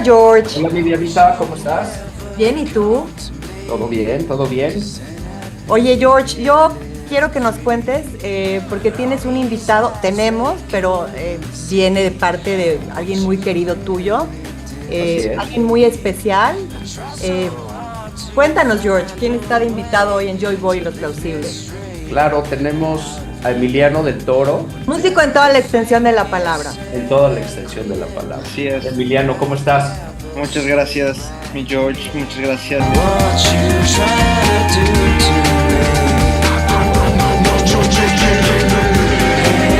George. Hola, mi Dianita, ¿cómo estás? Bien, ¿y tú? ¿Todo bien? ¿Todo bien? Oye, George, yo quiero que nos cuentes, porque tienes un invitado, tenemos, pero viene de parte de alguien muy querido tuyo, Así es. alguien muy especial. Eh, Cuéntanos, George, ¿quién está de invitado hoy en Joy Boy y los Plausibles? Claro, tenemos a Emiliano del Toro Músico en toda la extensión de la palabra. en toda la extensión de la palabra. Así es. Emiliano, ¿cómo estás? Muchas gracias, mi George. Muchas gracias. What you trying to do to me?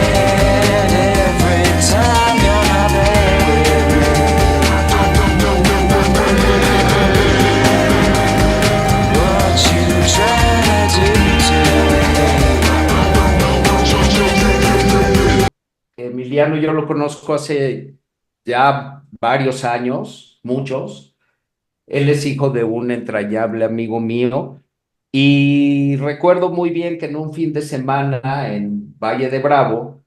And every time you're not there with me. What you trying to do to me? Emiliano, yo lo conozco hace ya varios años, muchos. Él es hijo de un entrañable amigo mío y recuerdo muy bien que en un fin de semana en Valle de Bravo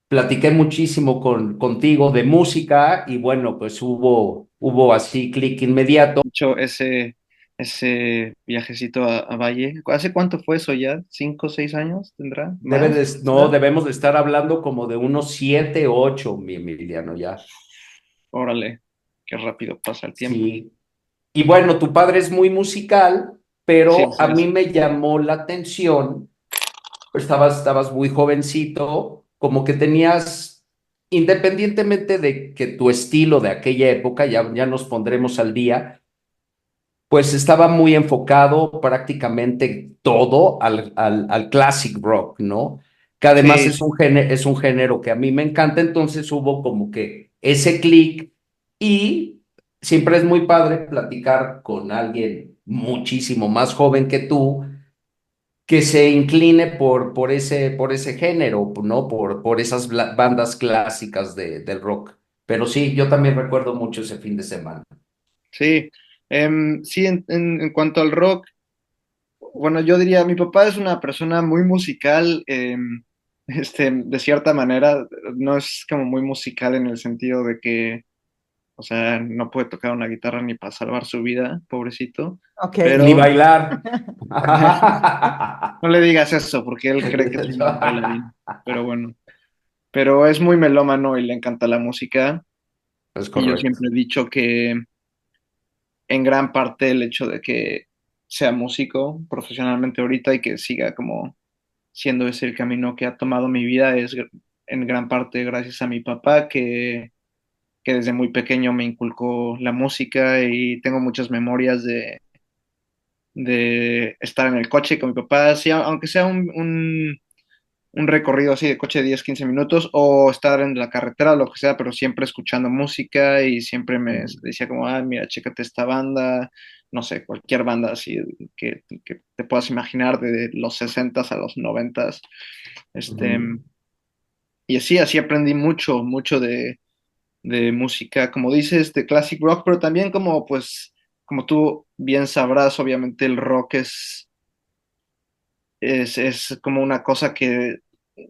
platiqué muchísimo contigo de música y bueno, pues hubo así clic inmediato. Hecho ese viajecito a Valle. ¿Hace cuánto fue eso ya? ¿5 o 6 años tendrá? ¿Más? No, Quizá. debemos de estar hablando como de unos 7, 8, mi Emiliano, ya. Órale, qué rápido pasa el tiempo. Sí. Y bueno, tu padre es muy musical, Sí, pero así a mí es. me llamó la atención, pues estabas muy jovencito, como que tenías, independientemente de que tu estilo de aquella época, ya nos pondremos al día, pues estaba muy enfocado prácticamente todo al classic rock, ¿no? Que además Sí, es sí. es un género que a mí me encanta, entonces hubo como que ese clic y siempre es muy padre platicar con alguien muchísimo más joven que tú, que se incline por ese género, ¿no? Por esas bandas clásicas del rock. Pero sí, yo también recuerdo mucho ese fin de semana. Sí, sí, en cuanto al rock, bueno, yo diría, mi papá es una persona muy musical, de cierta manera, no es como muy musical en el sentido de que, o sea, no puede tocar una guitarra ni para salvar su vida, pobrecito, Ok. Ni pero bailar. no le digas eso porque él cree que es un buen bailarín, pero bueno, pero es muy melómano y le encanta la música Es y yo correcto. siempre he dicho que en gran parte el hecho de que sea músico profesionalmente ahorita y que siga como siendo ese el camino que ha tomado mi vida es en gran parte gracias a mi papá que desde muy pequeño me inculcó la música y tengo muchas memorias de estar en el coche con mi papá, sí, aunque sea un recorrido así de coche de 10 15 minutos o estar en la carretera o lo que sea, pero siempre escuchando música y siempre me decía como, ah, mira, chécate esta banda, no sé, cualquier banda así que te puedas imaginar de los 60s a los 90s. Este, Ujú. y así aprendí mucho de música, como dices, de classic rock, pero también como pues, como tú bien sabrás, obviamente el rock es como una cosa que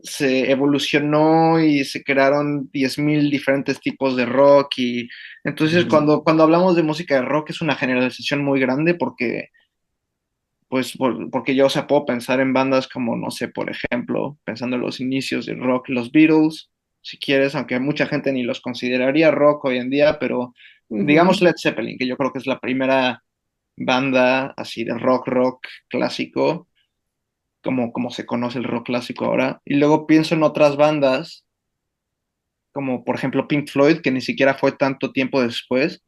se evolucionó y se crearon 10.000 diferentes tipos de rock y entonces Ujú. cuando hablamos de música de rock es una generalización muy grande porque pues porque yo, o sea, puedo pensar en bandas como, no sé, por ejemplo, pensando en los inicios del rock, los Beatles, si quieres, aunque mucha gente ni los consideraría rock hoy en día, pero digamos Ujú. Led Zeppelin, que yo creo que es la primera banda así de rock clásico, como se conoce el rock clásico ahora. Y luego pienso en otras bandas, como por ejemplo Pink Floyd, que ni siquiera fue tanto tiempo después,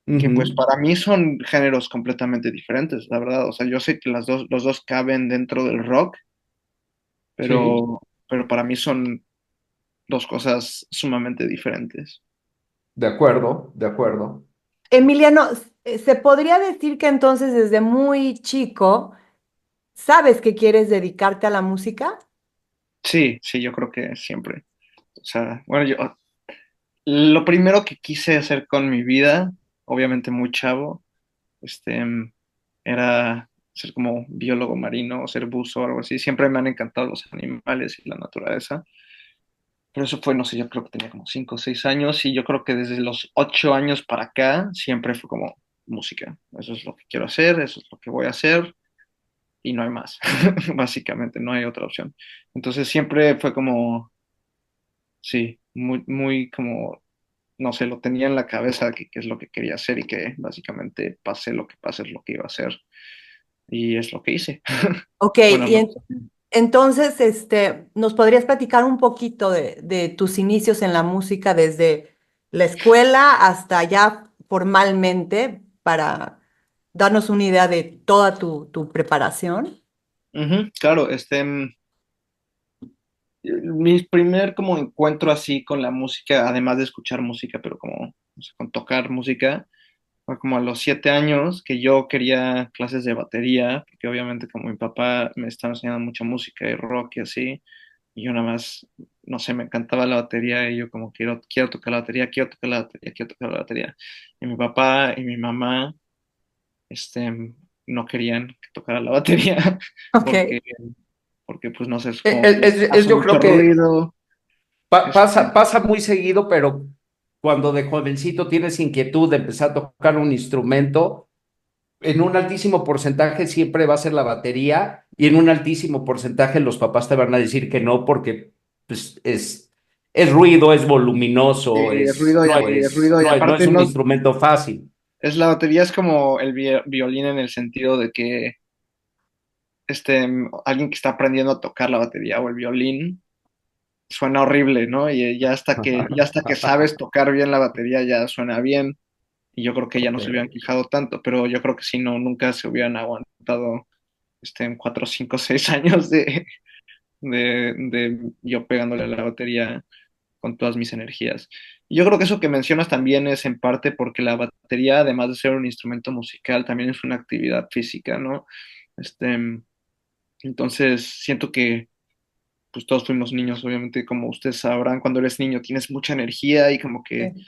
que pues Ujú. para mí son géneros completamente diferentes, la verdad. O sea, yo sé que los dos caben dentro del rock, Sí, pero para mí son dos cosas sumamente diferentes. de acuerdo, de acuerdo. Emiliano, ¿se podría decir que entonces desde muy chico sabes que quieres dedicarte a la música? Sí, sí, yo creo que siempre. O sea, bueno, yo lo primero que quise hacer con mi vida, obviamente muy chavo, este, era ser como biólogo marino o ser buzo o algo así. Siempre me han encantado los animales y la naturaleza. Pero eso fue, no sé, yo creo que tenía como 5 o 6 años y yo creo que desde los 8 años para acá siempre fue como música. Eso es lo que quiero hacer, eso es lo que voy a hacer y no hay más. Básicamente, no hay otra opción. Entonces siempre fue como, sí, muy, muy como, no sé, lo tenía en la cabeza que es lo que quería hacer y que básicamente pase lo que pase es lo que iba a hacer y es lo que hice. Ok, Bueno, y entonces, ¿nos podrías platicar un poquito de tus inicios en la música desde la escuela hasta ya formalmente para darnos una idea de toda tu preparación? ujú, claro, mi primer como encuentro así con la música, además de escuchar música, pero como, o sea, con tocar música, fue como a los 7 años que yo quería clases de batería, porque obviamente como mi papá me estaba enseñando mucha música y rock y así, y yo nada más, no sé, me encantaba la batería y yo como quiero tocar la batería, quiero tocar la batería, quiero tocar la batería. Y mi papá y mi mamá, no querían que tocara la batería Ok. porque, porque pues no sé, es como que hace Yo creo mucho que ruido. pasa muy seguido, pero cuando de jovencito tienes inquietud de empezar a tocar un instrumento, en un altísimo porcentaje siempre va a ser la batería y en un altísimo porcentaje los papás te van a decir que no porque pues, es ruido, es voluminoso, Ruido y no aparte es un no, instrumento fácil. es la batería es como el violín en el sentido de que alguien que está aprendiendo a tocar la batería o el violín suena horrible, ¿no? Y ya hasta que sabes tocar bien la batería ya suena bien. Y yo creo que ya no Ok. se hubieran quejado tanto, pero yo creo que si no, nunca se hubieran aguantado en 4, 5, 6 años de yo pegándole a la batería con todas mis energías. Y yo creo que eso que mencionas también es en parte porque la batería, además de ser un instrumento musical, también es una actividad física, ¿no? Este, entonces, siento que pues todos fuimos niños, obviamente, como ustedes sabrán, cuando eres niño tienes mucha energía y como que Sí.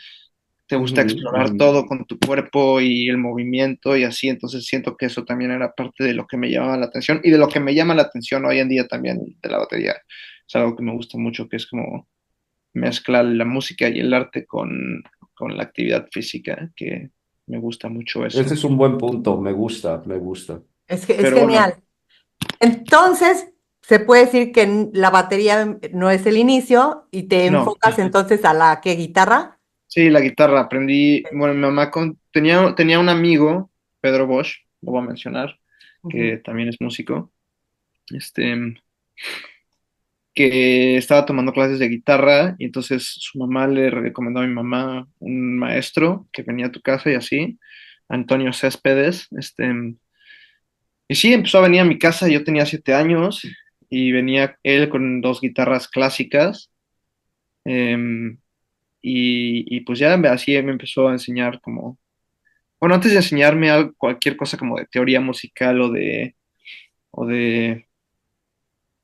te gusta Ujú, explorar ujú. todo con tu cuerpo y el movimiento y así, entonces siento que eso también era parte de lo que me llamaba la atención y de lo que me llama la atención hoy en día también de la batería. Es algo que me gusta mucho, que es como mezclar la música y el arte con la actividad física, que me gusta mucho Ese eso. es un buen punto, me gusta, me gusta. Es Pero bueno, genial. Entonces, se puede decir que la batería no es el inicio y te no, enfocas entonces a la ¿qué, guitarra? sí, la guitarra aprendí, bueno, mi mamá tenía un amigo, Pedro Bosch, lo voy a mencionar, Ujú. que también es músico, este, que estaba tomando clases de guitarra y entonces su mamá le recomendó a mi mamá un maestro que venía a tu casa y así, Antonio Céspedes, y sí, empezó a venir a mi casa, yo tenía 7 años y venía él con dos guitarras clásicas, em, y pues ya así me empezó a enseñar como, bueno, antes de enseñarme cualquier cosa como de teoría musical o de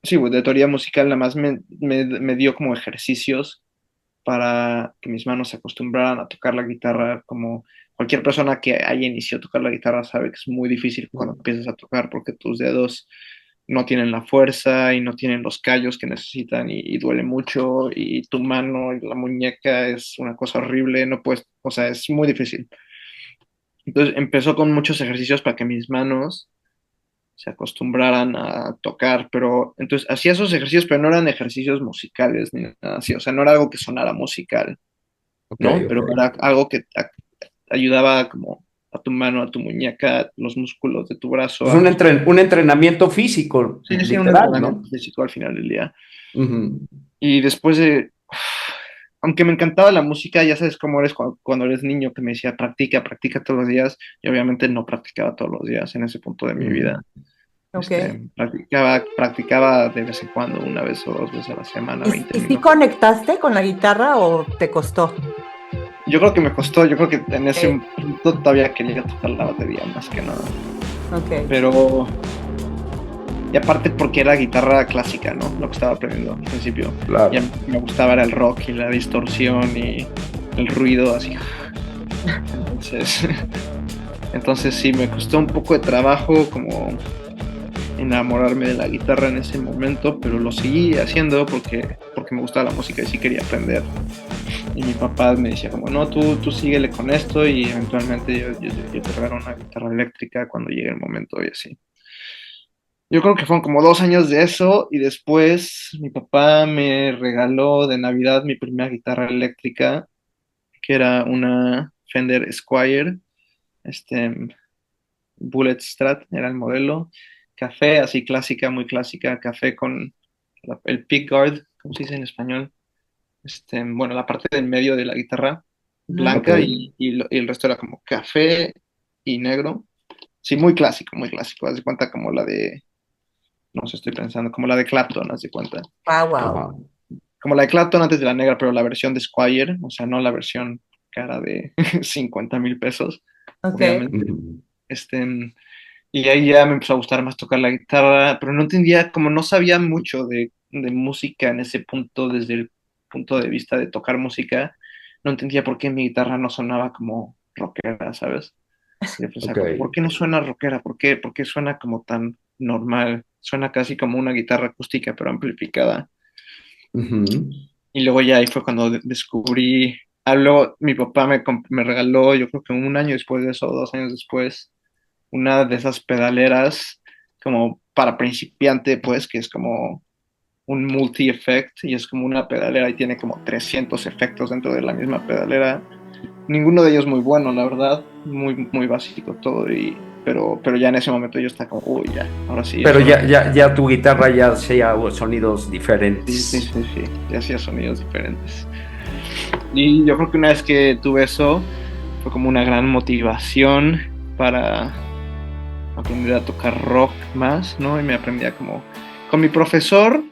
sí, de teoría musical, nada más me dio como ejercicios para que mis manos se acostumbraran a tocar la guitarra, como cualquier persona que haya iniciado a tocar la guitarra sabe que es muy difícil cuando empiezas a tocar porque tus dedos no tienen la fuerza y no tienen los callos que necesitan y duele mucho y tu mano y la muñeca es una cosa horrible, no puedes, o sea, es muy difícil. Entonces empezó con muchos ejercicios para que mis manos se acostumbraran a tocar, pero entonces hacía esos ejercicios, pero no eran ejercicios musicales ni nada así, o sea, no era algo que sonara musical, Ok, ¿no? ok. Pero era algo que ayudaba como a tu mano, a tu muñeca, los músculos de tu brazo Es a acostumbrarse. un entrenamiento físico, Sí, sí, un literal, entrenamiento ¿no? físico al final del día. Ujú. Y después aunque me encantaba la música, ya sabes cómo eres cuando eres niño, que me decía, practica, practica todos los días, y obviamente no practicaba todos los días en ese punto de mi vida. Mm. Ok. Practicaba de vez en cuando, una vez o dos veces a la semana, ¿Y, 20 y sí minutos. conectaste con la guitarra o te costó? Yo creo que me costó, yo creo que en ese Ok. punto todavía quería tocar la batería más que nada. Ok. Pero, y aparte porque era guitarra clásica, ¿no? Lo que estaba aprendiendo al principio. Y a Claro. mí me gustaba era el rock y la distorsión y el ruido así. Entonces, entonces sí, me costó un poco de trabajo como enamorarme de la guitarra en ese momento, pero lo seguí haciendo porque que me gustaba la música y sí quería aprender. Y mi papá me decía como, no, tú síguele con esto y eventualmente yo te regalo una guitarra eléctrica cuando llegue el momento y así. Yo creo que fueron como 2 años de eso y después mi papá me regaló de Navidad mi primera guitarra eléctrica, que era una Fender Squier, este, Bullet Strat era el modelo, café, así clásica, muy clásica, café con el pickguard, ¿cómo se dice en español? Bueno, la parte del medio de la guitarra, Ujú. Ok. blanca y el resto era como café y negro. Sí, muy clásico, haz de cuenta como la de, no sé, estoy pensando, como la de Clapton, haz de cuenta. Wow, wow. Ajá. Como la de Clapton antes de la negra, pero la versión de Squire, o sea, no la versión cara de 50,000 pesos, Ok. obviamente. Ujú. Este, y ahí ya me empezó a gustar más tocar la guitarra, pero no entendía, como no sabía mucho de música en ese punto, desde el punto de vista de tocar música, no entendía por qué mi guitarra no sonaba como rockera, ¿sabes? Y yo pensaba, Ok. como, ¿por qué no suena rockera? ¿Por qué suena como tan normal? Suena casi como una guitarra acústica, pero amplificada. Ujú. Y luego ya ahí fue cuando descubrí, luego mi papá me regaló, yo creo que un año después de eso, 2 años después, una de esas pedaleras como para principiante, pues, que es como un multi-effect y es como una pedalera y tiene como 300 efectos dentro de la misma pedalera. Ninguno de ellos muy bueno, la verdad, muy básico todo, pero ya en ese momento yo estaba como, uy, ya, ahora sí, Pero eso me... ya tu guitarra ya hacía sonidos Sí, sí, diferentes. sí, sí, ya hacía sonidos diferentes. Y yo creo que una vez que tuve eso, fue como una gran motivación para aprender a tocar rock más, ¿no? Y me aprendía como, con mi profesor,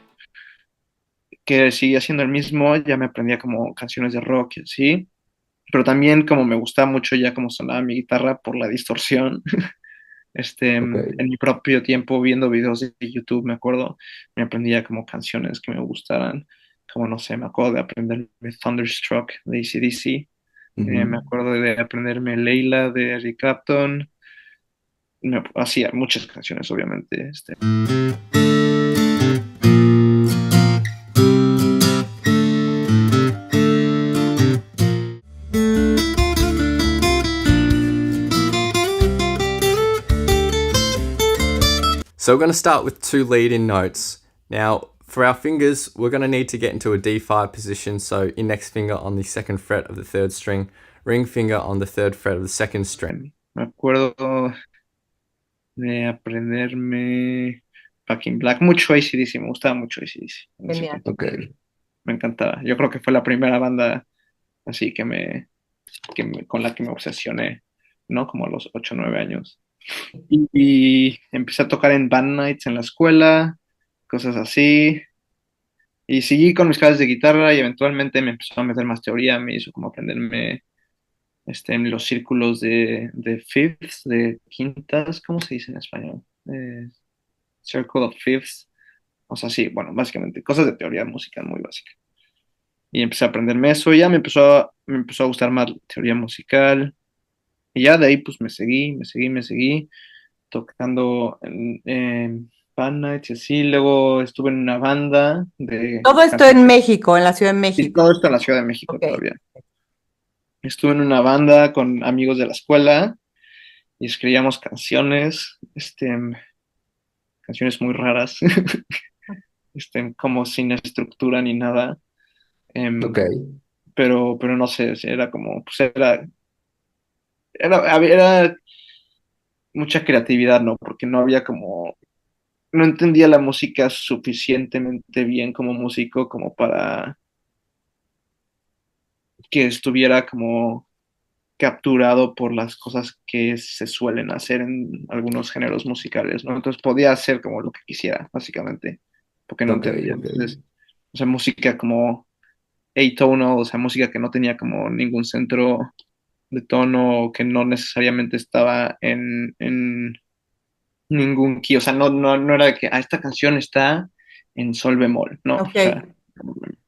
que seguía siendo el mismo, ya me aprendía como canciones de rock y así, pero también como me gustaba mucho ya como sonaba mi guitarra por la distorsión, Ok. en mi propio tiempo viendo videos de YouTube, me acuerdo, me aprendía como canciones que me gustaran, como no sé, me acuerdo de aprenderme Thunderstruck de AC/DC, me Ujú. acuerdo de aprenderme Leila de Eric Clapton, hacía muchas canciones, obviamente. So we're going to start with two lead-in notes. Now, for our fingers, we're going to need to get into a D5 position, so index finger on the second fret of the third string, ring finger on the third fret of the second string. Me acuerdo de aprenderme Back in Black, mucho AC/DC, me gustaba mucho AC/DC en ese Genial. punto, Ok. me encantaba. Yo creo que fue la primera banda así con la que me obsesioné, ¿no? Como a los 8 o 9 años. Y empecé a tocar en band nights en la escuela, cosas así. Y seguí con mis clases de guitarra y eventualmente me empezó a meter más teoría, me hizo como aprenderme en los círculos de fifths, de quintas, ¿cómo se dice en español? Circle of Fifths, o sea, sí, bueno, básicamente cosas de teoría musical muy básicas. Y empecé a aprenderme eso y ya me empezó a gustar más la teoría musical. Y ya de ahí pues me seguí tocando en band nights y así. Luego estuve en una banda de Todo esto en canciones. México, en la Ciudad de Y México. todo esto en la Ciudad de México Ok. todavía. Estuve en una banda con amigos de la escuela y escribíamos canciones, canciones muy raras, como sin estructura ni nada. Ok. Em, pero no sé, o sea, era como, pues era mucha creatividad, ¿no? Porque no había como, no entendía la música suficientemente bien como músico como para que estuviera como capturado por las cosas que se suelen hacer en algunos géneros musicales, ¿no? Entonces podía hacer como lo que quisiera, básicamente, porque no Ok. entendía. Ok. Entonces, o sea, música como atonal, o sea, música que no tenía como ningún centro de tono, que no necesariamente estaba en ningún key, o sea, no era de que esta canción está en sol bemol, no, o Ok. sea,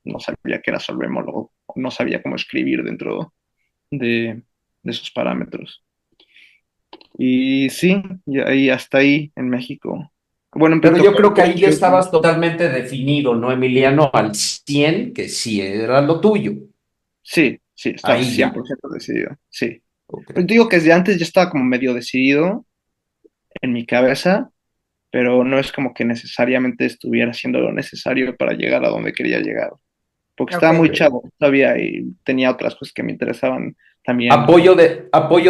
no sabía que era sol bemol o no sabía cómo escribir dentro de esos parámetros. Y sí, y hasta ahí en México. Bueno, Pero yo tocó el creo que ahí ya coche, estabas totalmente definido, ¿no, Emiliano? Al 100 que sí era lo tuyo. sí, estaba Ahí ya. 100% decidido, sí. Ok. Pero te digo que desde antes ya estaba como medio decidido en mi cabeza, pero no es como que necesariamente estuviera haciendo lo necesario para llegar a donde quería llegar, porque estaba Ok. muy Ok. chavo todavía y tenía otras cosas que me interesaban también, Apoyo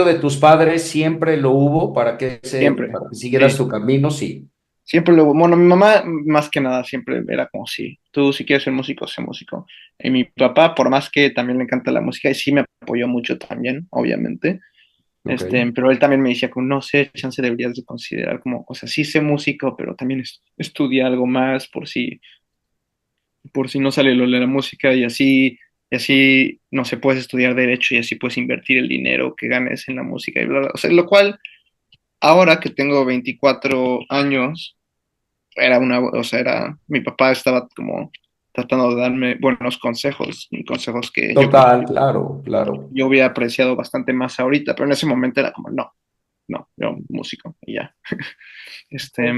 de tus padres siempre lo hubo siempre, para que siguieras sí. tu camino, sí. Siempre lo, bueno, mi mamá más que nada siempre era como sí, tú si quieres ser músico, sé músico. Y mi papá, por más que también le encanta la música, y sí me apoyó mucho también, obviamente, Ok. pero él también me decía como, no sé, chance deberías de considerar como, o sea, sí sé músico, pero también estudia algo más por si no sale lo de la música y así, no sé, puedes estudiar derecho y así puedes invertir el dinero que ganes en la música y bla, bla. O sea, lo cual, ahora que tengo 24 años, o sea, mi papá estaba como tratando de darme buenos consejos, y consejos que yo creo que Total, claro, claro. yo hubiera apreciado bastante más ahorita, pero en ese momento era como, no, no, yo músico y ya. Este,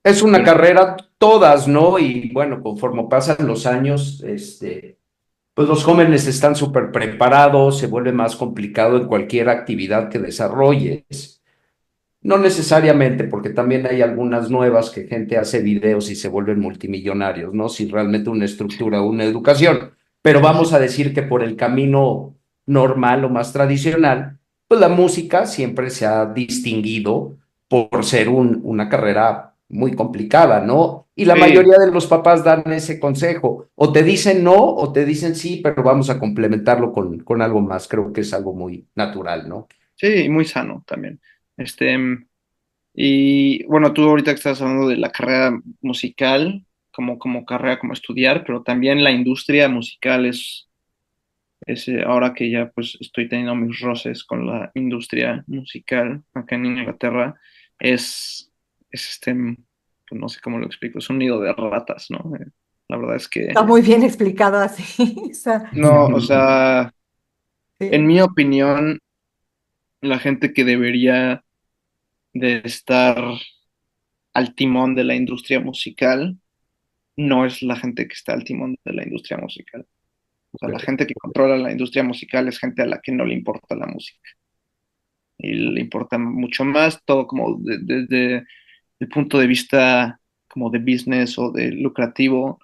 Es una pero carrera todas, ¿no? Y bueno, conforme pasan los años, pues los jóvenes están súper preparados, se vuelve más complicado en cualquier actividad que desarrolles. No necesariamente, porque también hay algunas nuevas que gente hace videos y se vuelven multimillonarios, ¿no? Sin realmente una estructura o una educación. Pero sí, sí, vamos a decir que por el camino normal o más tradicional, pues la música siempre se ha distinguido por ser una carrera muy complicada, ¿no? Y la sí, mayoría de los papás dan ese consejo, o te dicen no, o te dicen sí, pero vamos a complementarlo con algo más. Creo que es algo muy natural, ¿no? sí, y muy sano también. Este, y bueno, tú ahorita que estás hablando de la carrera musical, como carrera, como estudiar, pero también la industria musical ahora que ya pues estoy teniendo mis roces con la industria musical acá en Inglaterra, es pues no sé cómo lo explico, es un nido de ratas, ¿no? La verdad es que Está muy bien explicado así. O sea, no, o sea, en sí. mi opinión, la gente que debería de estar al timón de la industria musical no es la gente que está al timón de la industria musical. O sea, la gente que controla la industria musical es gente a la que no le importa la música y le importa mucho más todo como desde el punto de vista como de business o de lucrativo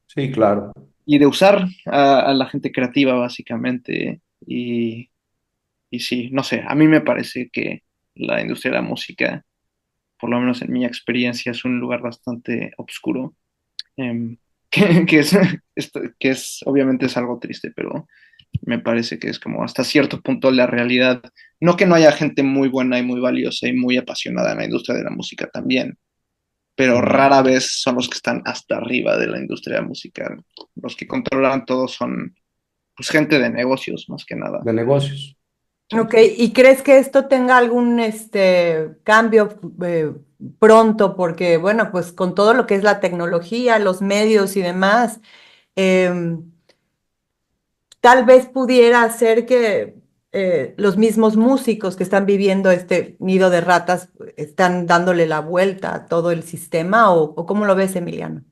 Sí, claro. y de usar a la gente creativa básicamente. Y sí, no sé, a mí me parece que la industria de la música, por lo menos en mi experiencia, es un lugar bastante oscuro, que que es, obviamente es algo triste, pero me parece que es como hasta cierto punto la realidad. No que no haya gente muy buena y muy valiosa y muy apasionada en la industria de la música también, pero Ujú. rara vez son los que están hasta arriba de la industria musical. Los que controlan todo son pues gente de negocios más que nada. De negocios. Sí. Ok, ¿y crees que esto tenga algún cambio pronto? Porque, bueno, pues con todo lo que es la tecnología, los medios y demás, em, tal vez pudiera ser que los mismos músicos que están viviendo este nido de ratas están dándole la vuelta a todo el sistema, o ¿cómo lo ves, Emiliano?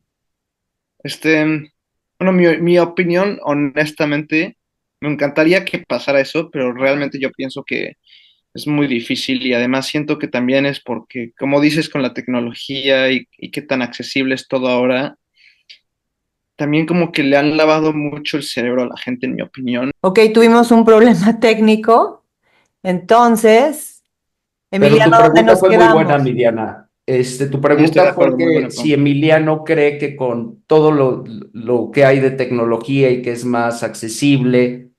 Bueno, mi opinión, honestamente, me encantaría que pasara eso, pero realmente yo pienso que es muy difícil y además siento que también es porque, como dices, con la tecnología y qué tan accesible es todo ahora, también como que le han lavado mucho el cerebro a la gente, en mi opinión. Ok, tuvimos un problema técnico, entonces, Pero tu Emiliano, ¿dónde pregunta nos fue muy buena, quedamos? Midiana. Tu Sí, estoy de pregunta fue acuerdo, muy que buena si pregunta. Emiliano cree que con todo lo que hay de tecnología y que es más accesible,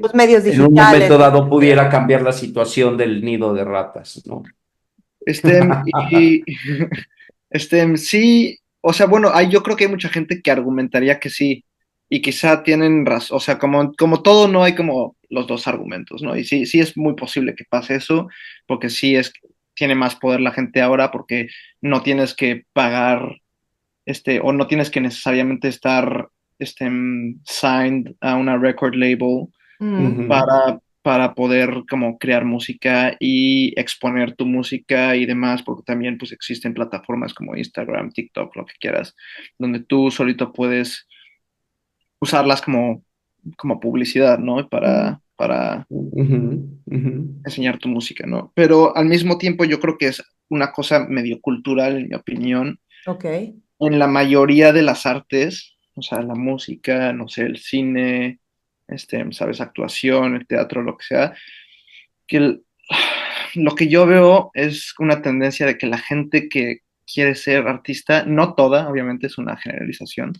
Los medios en un momento digitales, dado etcétera. pudiera cambiar la situación del nido de ratas, ¿no? Y sí, o sea, bueno, yo creo que hay mucha gente que argumentaría que sí, y quizá tienen razón, o sea, como todo no hay como los dos argumentos, ¿no? Y sí, sí es muy posible que pase eso, porque sí tiene más poder la gente ahora, porque no tienes que pagar, o no tienes que necesariamente estar, signed a una record label Mm. Ujú. para poder como crear música y exponer tu música y demás, porque también pues existen plataformas como Instagram, TikTok, lo que quieras, donde tú solito puedes usarlas como publicidad, ¿no? Para Ujú, ujú. enseñar tu música, ¿no? Pero al mismo tiempo yo creo que es una cosa medio cultural, en mi opinión, Ok, en la mayoría de las artes, o sea, la música, no sé, el cine, sabes, actuación, el teatro, lo que sea, que lo que yo veo es una tendencia de que la gente que quiere ser artista, no toda, obviamente es una generalización,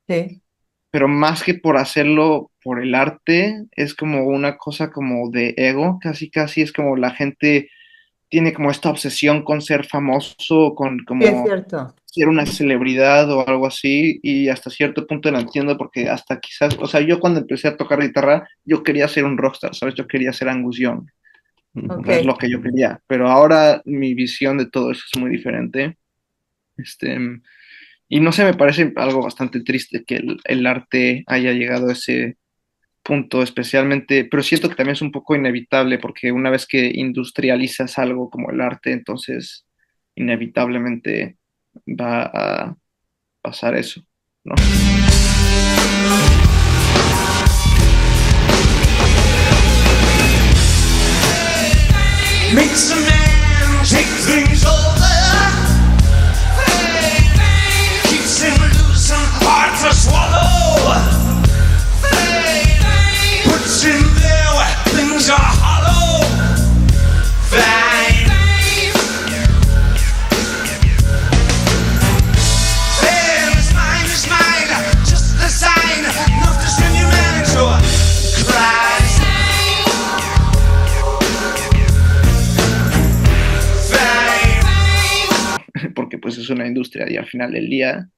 sí, pero más que por hacerlo por el arte, es como una cosa como de ego, casi casi es como la gente tiene como esta obsesión con ser famoso, con sí es como cierto. ser una celebridad o algo así, y hasta cierto punto la entiendo porque hasta quizás, o sea, yo cuando empecé a tocar guitarra, yo quería ser un rockstar, ¿sabes? Yo quería ser Angus Young, o Ok. sea, es lo que yo quería, pero ahora mi visión de todo eso es muy diferente, este, y no sé, me parece algo bastante triste que el arte haya llegado a ese punto especialmente, pero siento que también es un poco inevitable porque una vez que industrializas algo como el arte, entonces inevitablemente va a pasar eso, ¿no? Makes a man take things over. Keeps him loose and hard to swallow. Puts him there where things are hollow. Fame. Fame is mine, just the sign. Enough to send your man into a cry. Porque pues es una industria y al final del día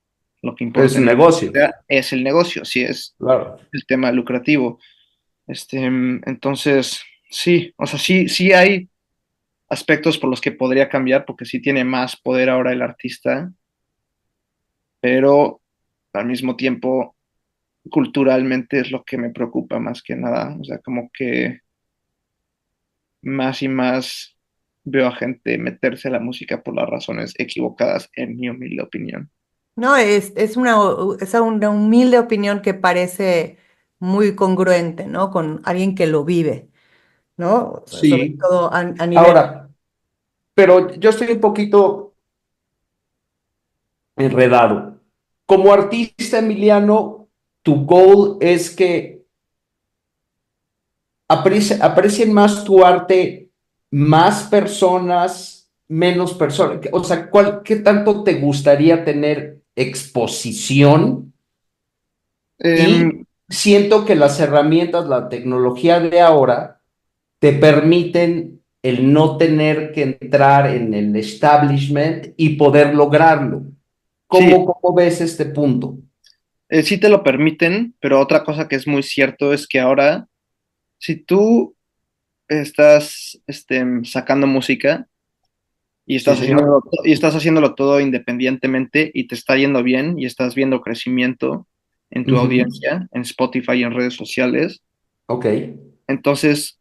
lo que Pero es importa un en la negocio, industria es el negocio, sí es claro. el tema lucrativo. Entonces, sí, o sea, sí hay aspectos por los que podría cambiar, porque sí tiene más poder ahora el artista, pero al mismo tiempo, culturalmente es lo que me preocupa más que nada. O sea, como que más y más veo a gente meterse a la música por las razones equivocadas, en mi humilde opinión. No, es una humilde opinión que parece muy congruente, ¿no? Con alguien que lo vive, ¿no? Sobre Sí. todo a nivel... Ahora, pero yo estoy un poquito enredado. Como artista, Emiliano, tu goal es que aprecien más tu arte, más personas, menos personas. O sea, ¿qué tanto te gustaría tener exposición? Y Em, siento que las herramientas, la tecnología de ahora, te permiten el no tener que entrar en el establishment y poder lograrlo. sí, ¿Cómo ves este punto? sí te lo permiten, pero otra cosa que es muy cierto es que ahora, si tú estás sacando música Sí, señor. y estás haciéndolo todo independientemente y te está yendo bien y estás viendo crecimiento en tu Ujú. audiencia, en Spotify y en redes sociales, Ok. entonces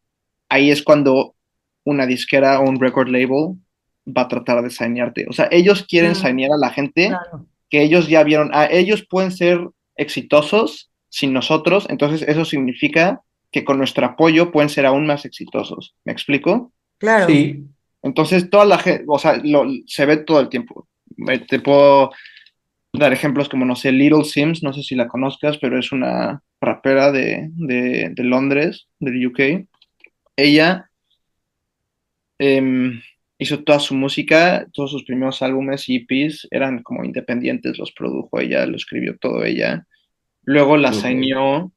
ahí es cuando una disquera o un record label va a tratar de sanearte. O sea, ellos quieren Mm, sanear a la gente claro, que ellos ya vieron, ellos pueden ser exitosos sin nosotros, entonces eso significa que con nuestro apoyo pueden ser aún más exitosos. ¿Me explico? claro. Sí. Entonces, toda la gente, o sea, se ve todo el tiempo. Te puedo dar ejemplos como, no sé, Little Sims, no sé si la conozcas, pero es una rapera de Londres, del UK. Ella em, hizo toda su música, todos sus primeros álbumes y EPs eran como independientes, los produjo ella, lo escribió todo ella. Luego la Ok. signó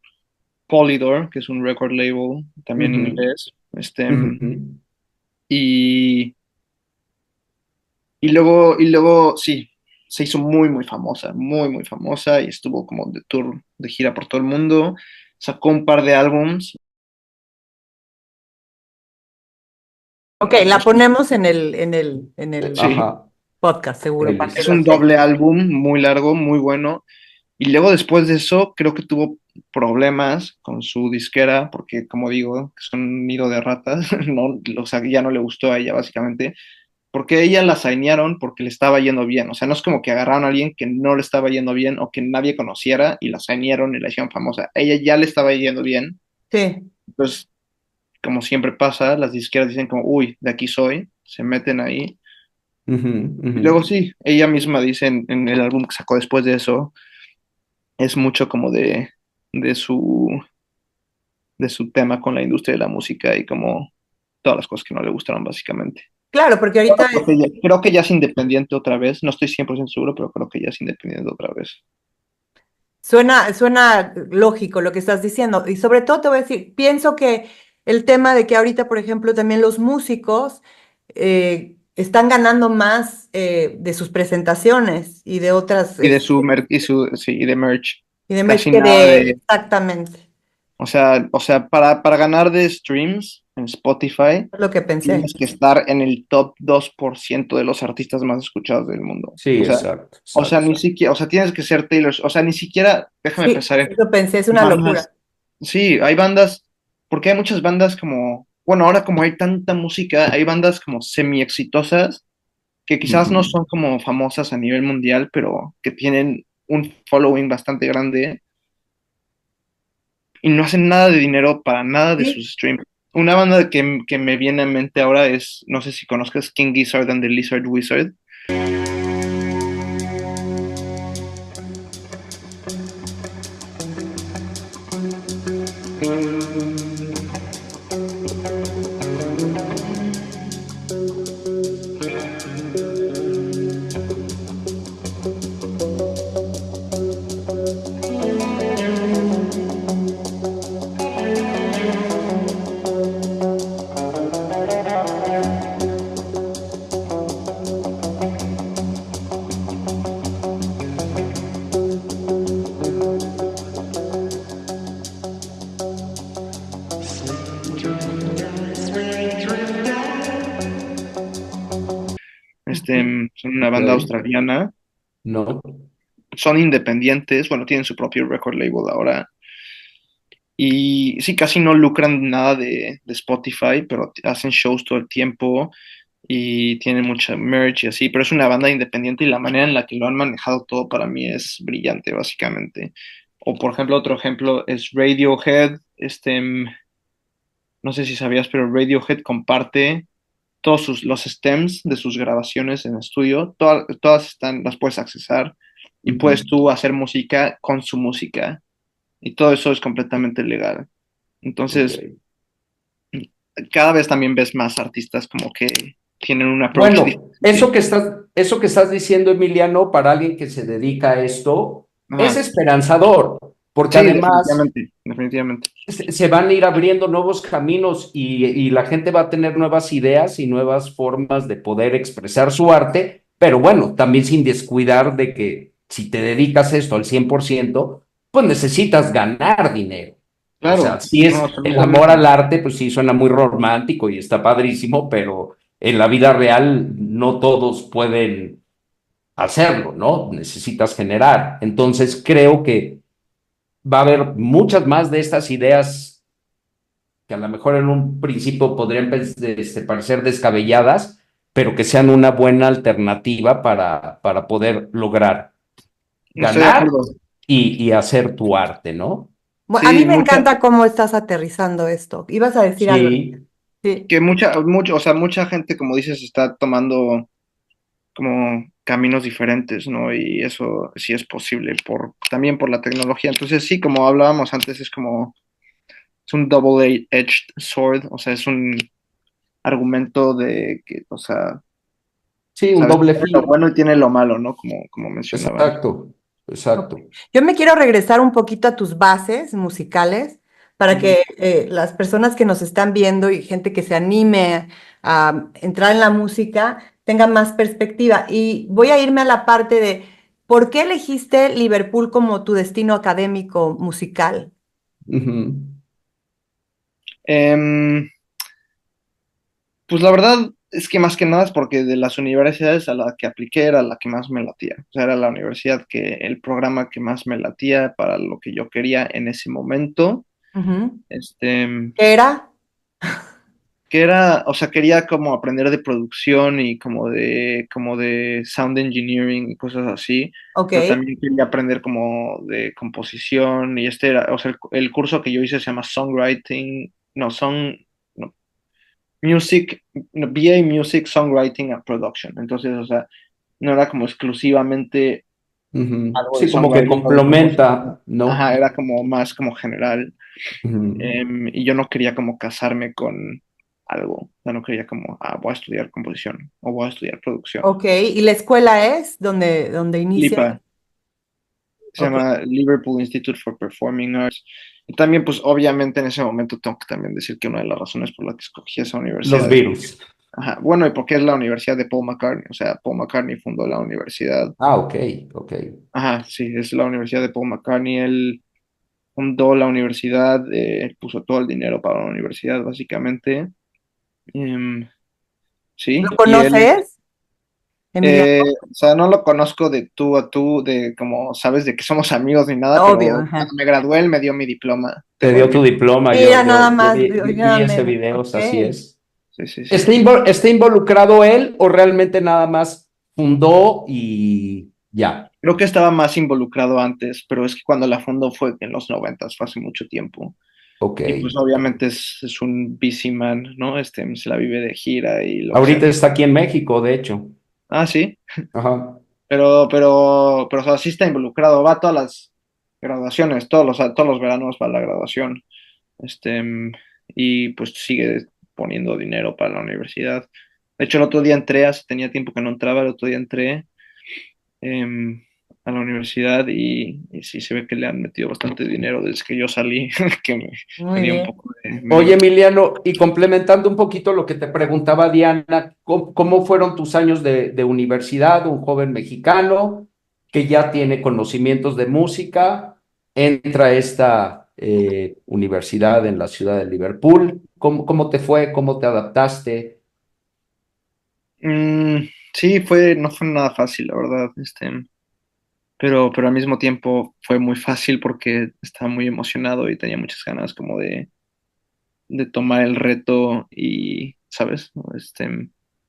Polydor, que es un record label también Ujú, inglés. ujú. Y y luego, sí, se hizo muy, muy famosa y estuvo como de tour, de gira por todo el mundo. Sacó un par de álbums. Ok, la ponemos en el Sí, Ajá. podcast, seguro, para que es lo un escuchen. doble álbum muy largo, muy bueno. Y luego después de eso, creo que tuvo problemas con su disquera, porque como digo, son un nido de ratas, no, o sea, ya no le gustó a ella básicamente, porque ella la signearon porque le estaba yendo bien. O sea, no es como que agarraron a alguien que no le estaba yendo bien o que nadie conociera y la signearon y la hicieron famosa. Ella ya le estaba yendo bien. Sí, Entonces, como siempre pasa, las disqueras dicen como, uy, de aquí soy, se meten ahí. Ujú, Y ujú. luego sí, ella misma dice en el álbum que sacó después de eso, es mucho como de su, de su tema con la industria de la música y como todas las cosas que no le gustaron básicamente. claro, porque ahorita Creo que ya es independiente otra vez, no estoy 100% seguro, pero creo que ya es independiente otra vez. suena lógico lo que estás diciendo. Y sobre todo te voy a decir, pienso que el tema de que ahorita, por ejemplo, también los músicos están ganando más de sus presentaciones y de otras, Y de sí, y de merch, y de merch casi que nada de, de, exactamente, o sea, para ganar de streams en Spotify, es lo que pensé. tienes que estar en el top 2% de los artistas más escuchados del mundo. Sí, exacto, O sea, exacto. ni siquiera, o sea, tienes que ser Taylor, o sea, ni siquiera, déjame Sí, pensar en eso pensé, es una bandas. locura. Sí, hay bandas, porque hay muchas bandas como, bueno, ahora como hay tanta música, hay bandas como semi exitosas que quizás no Ujú. son como famosas a nivel mundial, pero que tienen un following bastante grande y no hacen nada de dinero para nada de Sí, sus streams. Una banda que me viene a mente ahora es, no sé si conozcas King Gizzard and the Lizard Wizard. Son una banda Ok. australiana, No. son independientes, bueno, tienen su propio record label ahora. Y sí, casi no lucran nada de Spotify, pero hacen shows todo el tiempo y tienen mucha merch y así, pero es una banda independiente y la manera en la que lo han manejado todo para mí es brillante, básicamente. O por ejemplo, otro ejemplo es Radiohead, no sé si sabías, pero Radiohead comparte todos los stems de sus grabaciones en estudio, todas están, las puedes accesar y Ujú. puedes tú hacer música con su música y todo eso es completamente legal. Ok. Entonces, cada vez también ves más artistas como que tienen un approach Bueno, diferente. eso que estás diciendo, Emiliano, para alguien que se dedica a esto, es Ajá. esperanzador, porque Sí, además definitivamente, definitivamente. se van a ir abriendo nuevos caminos y la gente va a tener nuevas ideas y nuevas formas de poder expresar su arte, pero bueno, también sin descuidar de que si te dedicas a esto al 100%, pues necesitas ganar dinero. O sea, Claro, si no, es el amor absolutamente. al arte, pues sí suena muy romántico y está padrísimo, pero en la vida real no todos pueden hacerlo, ¿no? Necesitas generar. Entonces creo que va a haber muchas más de estas ideas que a lo mejor en un principio podrían parecer descabelladas, pero que sean una buena alternativa para poder lograr Estoy de ganar acuerdo. y hacer tu arte, ¿no? A mí Sí, me encanta cómo estás aterrizando esto. Ibas a decir algo. Sí. Sí. que o sea, mucha gente, como dices, está tomando como caminos diferentes, ¿no? Y eso sí es posible también por la tecnología. Entonces, sí, como hablábamos antes, es un double-edged sword, o sea, es un argumento de que, o sea, Sí, un sabes, doble tiene lo filo. bueno y tiene lo malo, ¿no? Como mencionábamos. Exacto, Ok. exacto. Yo me quiero regresar un poquito a tus bases musicales para Ujú. que las personas que nos están viendo y gente que se anime a entrar en la música tengan más perspectiva. Y voy a irme a la parte de ¿por qué elegiste Liverpool como tu destino académico musical? Ujú. Em, pues la verdad, Es que más que nada es porque de las universidades a la que apliqué era la que más me latía. O sea, era la universidad el programa que más me latía para lo que yo quería en ese momento. Ujú. Este, ¿Qué era? que era, o sea, quería como aprender de producción y como de sound engineering y cosas así, Ok, pero también quería aprender como de composición y este era, o sea, el curso que yo hice se llama Songwriting, no, no, Music, no, BA Music, Songwriting and Production. Entonces, o sea, no era como exclusivamente Ujú. algo de Sí, como que songwriting o de composición. complementa, ¿no? Ajá, era como más como general. Ujú. Y yo no quería como casarme con algo. O sea, no quería como, voy a estudiar composición o voy a estudiar producción. ok. ¿Y la escuela es donde inicia? LIPA, se Ok. llama Liverpool Institute for Performing Arts. Y también, pues, obviamente en ese momento tengo que también decir que una de las razones por la que escogí esa Los universidad es, virus. ajá, bueno, y porque es la universidad de Paul McCartney. O sea, Paul McCartney fundó la universidad. Ah, ok, ok. Ajá, sí, es la universidad de Paul McCartney. Él fundó la universidad, él puso todo el dinero para la universidad, básicamente. Em, ¿Lo sí, y él, conoces, Emiliano? o sea, no lo conozco de tú a tú, de como sabes de que somos amigos ni nada, pero Obvio, cuando ajá. me gradué él me dio mi diploma de Te dio tu movimiento. diploma, Mira, nada yo más, vi ese oígame. video, Ok. así es. Sí, sí, sí. ¿Está involucrado él o realmente nada más fundó y ya? Creo que estaba más involucrado antes, pero es que cuando la fundó fue en los 90, fue hace mucho tiempo. Ok. Y pues obviamente es un busy man, ¿no? Se la vive de gira y lo que sea. Ahorita está aquí en México, de hecho. Ah, sí. Ajá. Pero, o sea, sí está involucrado, va a todas las graduaciones, todos los veranos va a la graduación, este, y pues sigue poniendo dinero para la universidad. De hecho, el otro día entré, hace tenía tiempo que no entraba, el otro día entré em, a la universidad y sí se ve que le han metido bastante dinero desde que yo salí, que me Muy dio un bien. poco de Oye, miedo. Emiliano, y complementando un poquito lo que te preguntaba Diana, ¿cómo fueron tus años de universidad? Un joven mexicano que ya tiene conocimientos de música, entra a esta universidad en la ciudad de Liverpool. ¿Cómo te fue? ¿Cómo te adaptaste? Sí, no fue nada fácil, la verdad, pero al mismo tiempo fue muy fácil porque estaba muy emocionado y tenía muchas ganas como de tomar el reto y, ¿sabes? ¿No?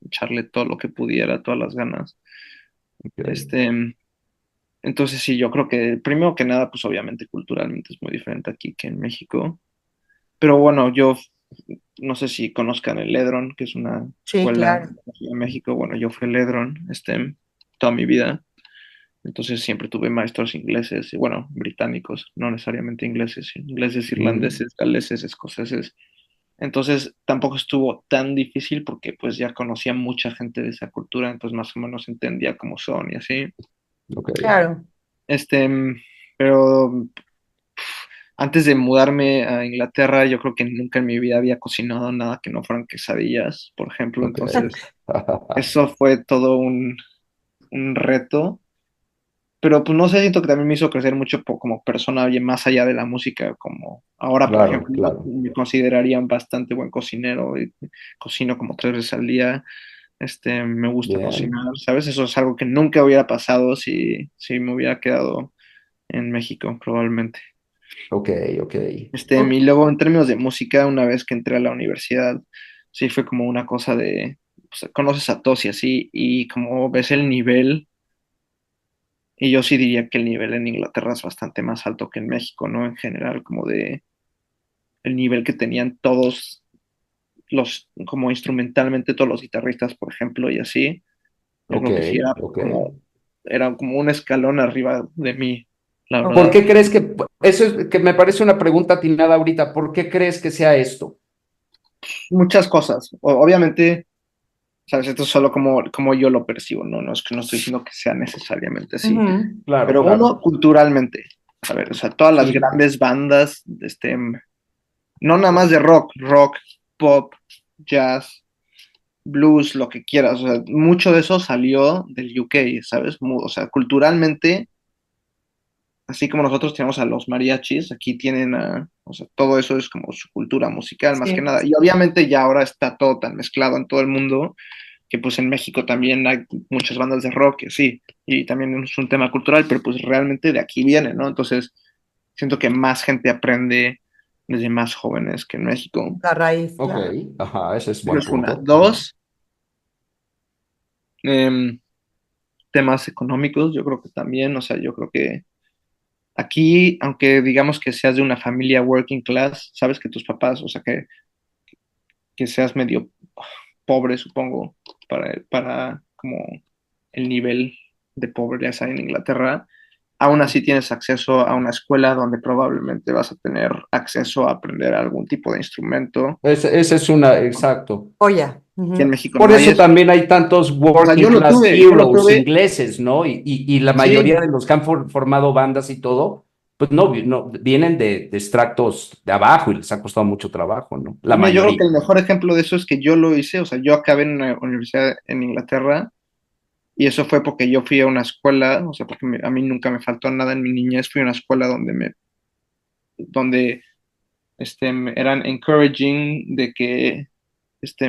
Echarle todo lo que pudiera, todas las ganas. Ok, Este, entonces sí, yo creo que primero que nada, pues obviamente culturalmente es muy diferente aquí que en México. Pero bueno, yo no sé si conozcan el Edron, que es una Sí, escuela claro. aquí en México. Bueno, yo fui el Edron, toda mi vida. Entonces siempre tuve maestros ingleses, y bueno, británicos, no necesariamente ingleses, ingleses, mm, irlandeses, galeses, escoceses. Entonces tampoco estuvo tan difícil porque pues ya conocía mucha gente de esa cultura, entonces más o menos entendía cómo son y así. ok, Claro. Este, pero antes de mudarme a Inglaterra, yo creo que nunca en mi vida había cocinado nada que no fueran quesadillas, por ejemplo. ok. Entonces, eso fue todo un reto. Pero pues no sé, siento que también me hizo crecer mucho como persona, oye, más allá de la música, como ahora, por Claro, ejemplo, claro. me considerarían bastante buen cocinero, y cocino como 3 veces al día, me gusta Bien. cocinar, ¿sabes? Eso es algo que nunca hubiera pasado si me hubiera quedado en México, probablemente. Ok, ok. Ok. Y luego en términos de música, una vez que entré a la universidad, sí fue como una cosa de, pues, conoces a todos y así, y como ves el nivel. Y yo sí diría que el nivel en Inglaterra es bastante más alto que en México, ¿no? En general, como de el nivel que tenían todos como instrumentalmente todos los guitarristas, por ejemplo, y así. Yo Ok, creo que sí ok. era como un escalón arriba de mí, la ¿Por verdad. qué crees eso es que me parece una pregunta atinada ahorita? ¿Por qué crees que sea esto? Muchas cosas. Obviamente, sabes, esto es solo como yo lo percibo, ¿no? No es que no estoy diciendo que sea necesariamente así. Ujú. Claro, Pero claro. uno, culturalmente. A ver, o sea, todas las Sí, grandes bandas, no nada más de rock, pop, jazz, blues, lo que quieras. O sea, mucho de eso salió del UK, ¿sabes? O sea, culturalmente así como nosotros tenemos a los mariachis, aquí tienen o sea, todo eso es como su cultura musical más que Sí, nada. Y obviamente ya ahora está todo tan mezclado en todo el mundo que pues en México también hay muchas bandas de rock y así, y también es un tema cultural, pero pues realmente de aquí viene, ¿no? Entonces siento que más gente aprende desde más jóvenes que en México. la raíz, Ok, claro. ajá, ese es Esa buen es una. punto. Ajá. Dos, em, temas económicos, yo creo que también, o sea, yo creo que aquí, aunque digamos que seas de una familia working class, sabes que tus papás, o sea, que seas medio pobre, supongo, para como el nivel de pobreza en Inglaterra, aún así tienes acceso a una escuela donde probablemente vas a tener acceso a aprender algún tipo de instrumento. Ese es una, exacto. Joya. Y en Ujú. México Por no hay eso eso. también hay tantos O sea, working class yo lo heroes tuve, ingleses, ¿no? Y la mayoría sí. de los que han formado bandas y todo, pues no, no vienen de extractos de abajo y les ha costado mucho trabajo, ¿no? La Mira, yo creo mayoría. que el mejor ejemplo de eso es que yo lo hice, o sea, yo acabé en una universidad en Inglaterra y eso fue porque yo fui a una escuela, o sea, porque a mí nunca me faltó nada en mi niñez, fui a una escuela donde eran encouraging de que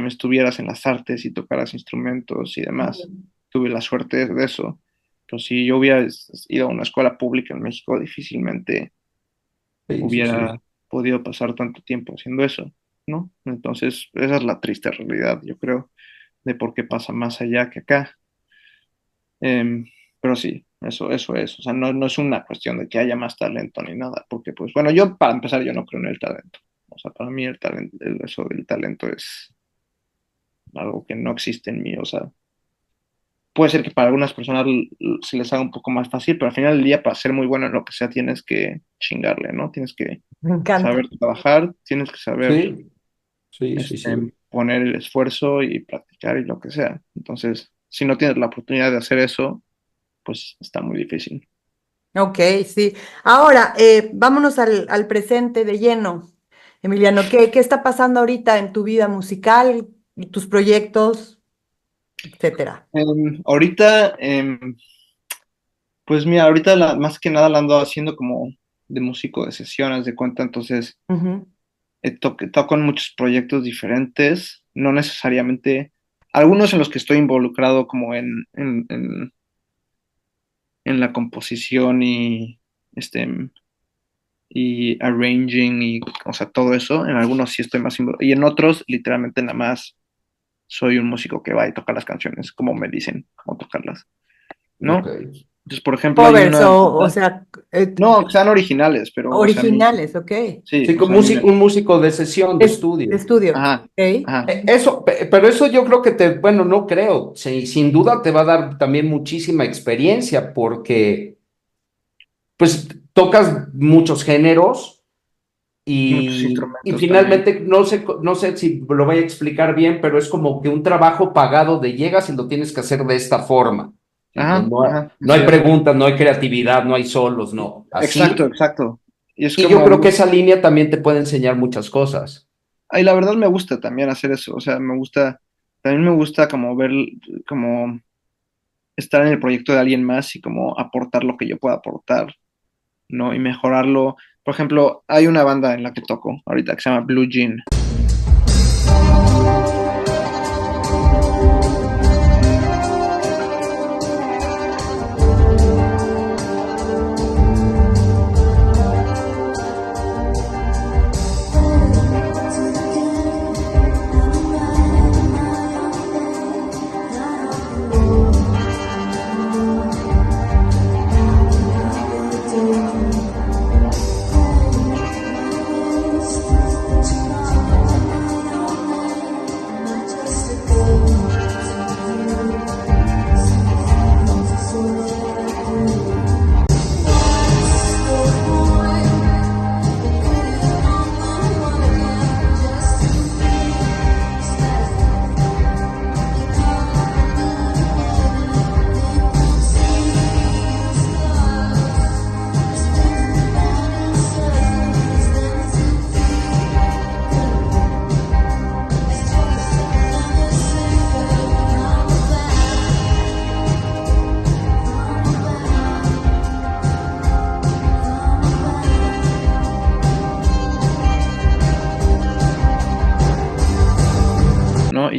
me estuvieras en las artes y tocaras instrumentos y demás. Ujú. Tuve la suerte de eso. Pero si yo hubiera ido a una escuela pública en México, difícilmente Sí, sí, hubiera sí. podido pasar tanto tiempo haciendo eso, ¿no? Entonces, esa es la triste realidad, yo creo, de por qué pasa más allá que acá. Em, pero sí, eso es. O sea, no es una cuestión de que haya más talento ni nada, porque pues bueno, yo para empezar yo no creo en el talento. O sea, para mí el talento, eso del talento es algo que no existe en mí. O sea, puede ser que para algunas personas se les haga un poco más fácil, pero al final del día para ser muy bueno en lo que sea tienes que chingarle, ¿no? Tienes que Me encanta. saber trabajar, tienes que saber Sí, sí, sí, sí. poner el esfuerzo y practicar y lo que sea. Entonces, si no tienes la oportunidad de hacer eso, pues está muy difícil. Ok, sí. Ahora, vámonos al presente de lleno. Emiliano, ¿qué está pasando ahorita en tu vida musical y tus proyectos, etcétera? Ahorita, pues mira, ahorita más que nada la ando haciendo como de músico de sesiones de cuenta, entonces Ujú, toco en muchos proyectos diferentes, no necesariamente, algunos en los que estoy involucrado como en la composición y arranging y, o sea, todo eso, en algunos sí estoy más involucrado, y en otros literalmente nada más soy un músico que va y toca las canciones, como me dicen, cómo tocarlas, Ok. ¿no? Entonces, por ejemplo, hay covers una, o sea, no, que sean originales, pero, o sea, a mí, originales, ok. sí, Sí, o con sea, a mí me, un músico de sesión, de De estudio. estudio, ajá, ok. ajá, Eso, pero eso yo creo que bueno, no creo, sí, sin duda te va a dar también muchísima experiencia porque pues tocas muchos géneros muchos y instrumentos también. finalmente no sé si lo voy a explicar bien, pero es como que un trabajo pagado de llegas y lo tienes que hacer de esta forma. Ajá, ajá, No hay así es. preguntas, no hay creatividad, no hay solos, no. Exacto, Así. exacto. Y es Y yo creo que como, esa línea también te puede enseñar muchas cosas. ay, la verdad me gusta también hacer eso, o sea, también me gusta como ver, como estar en el proyecto de alguien más y como aportar lo que yo pueda aportar, ¿no? Y mejorarlo. Por ejemplo, hay una banda en la que toco ahorita que se llama Blue Jean.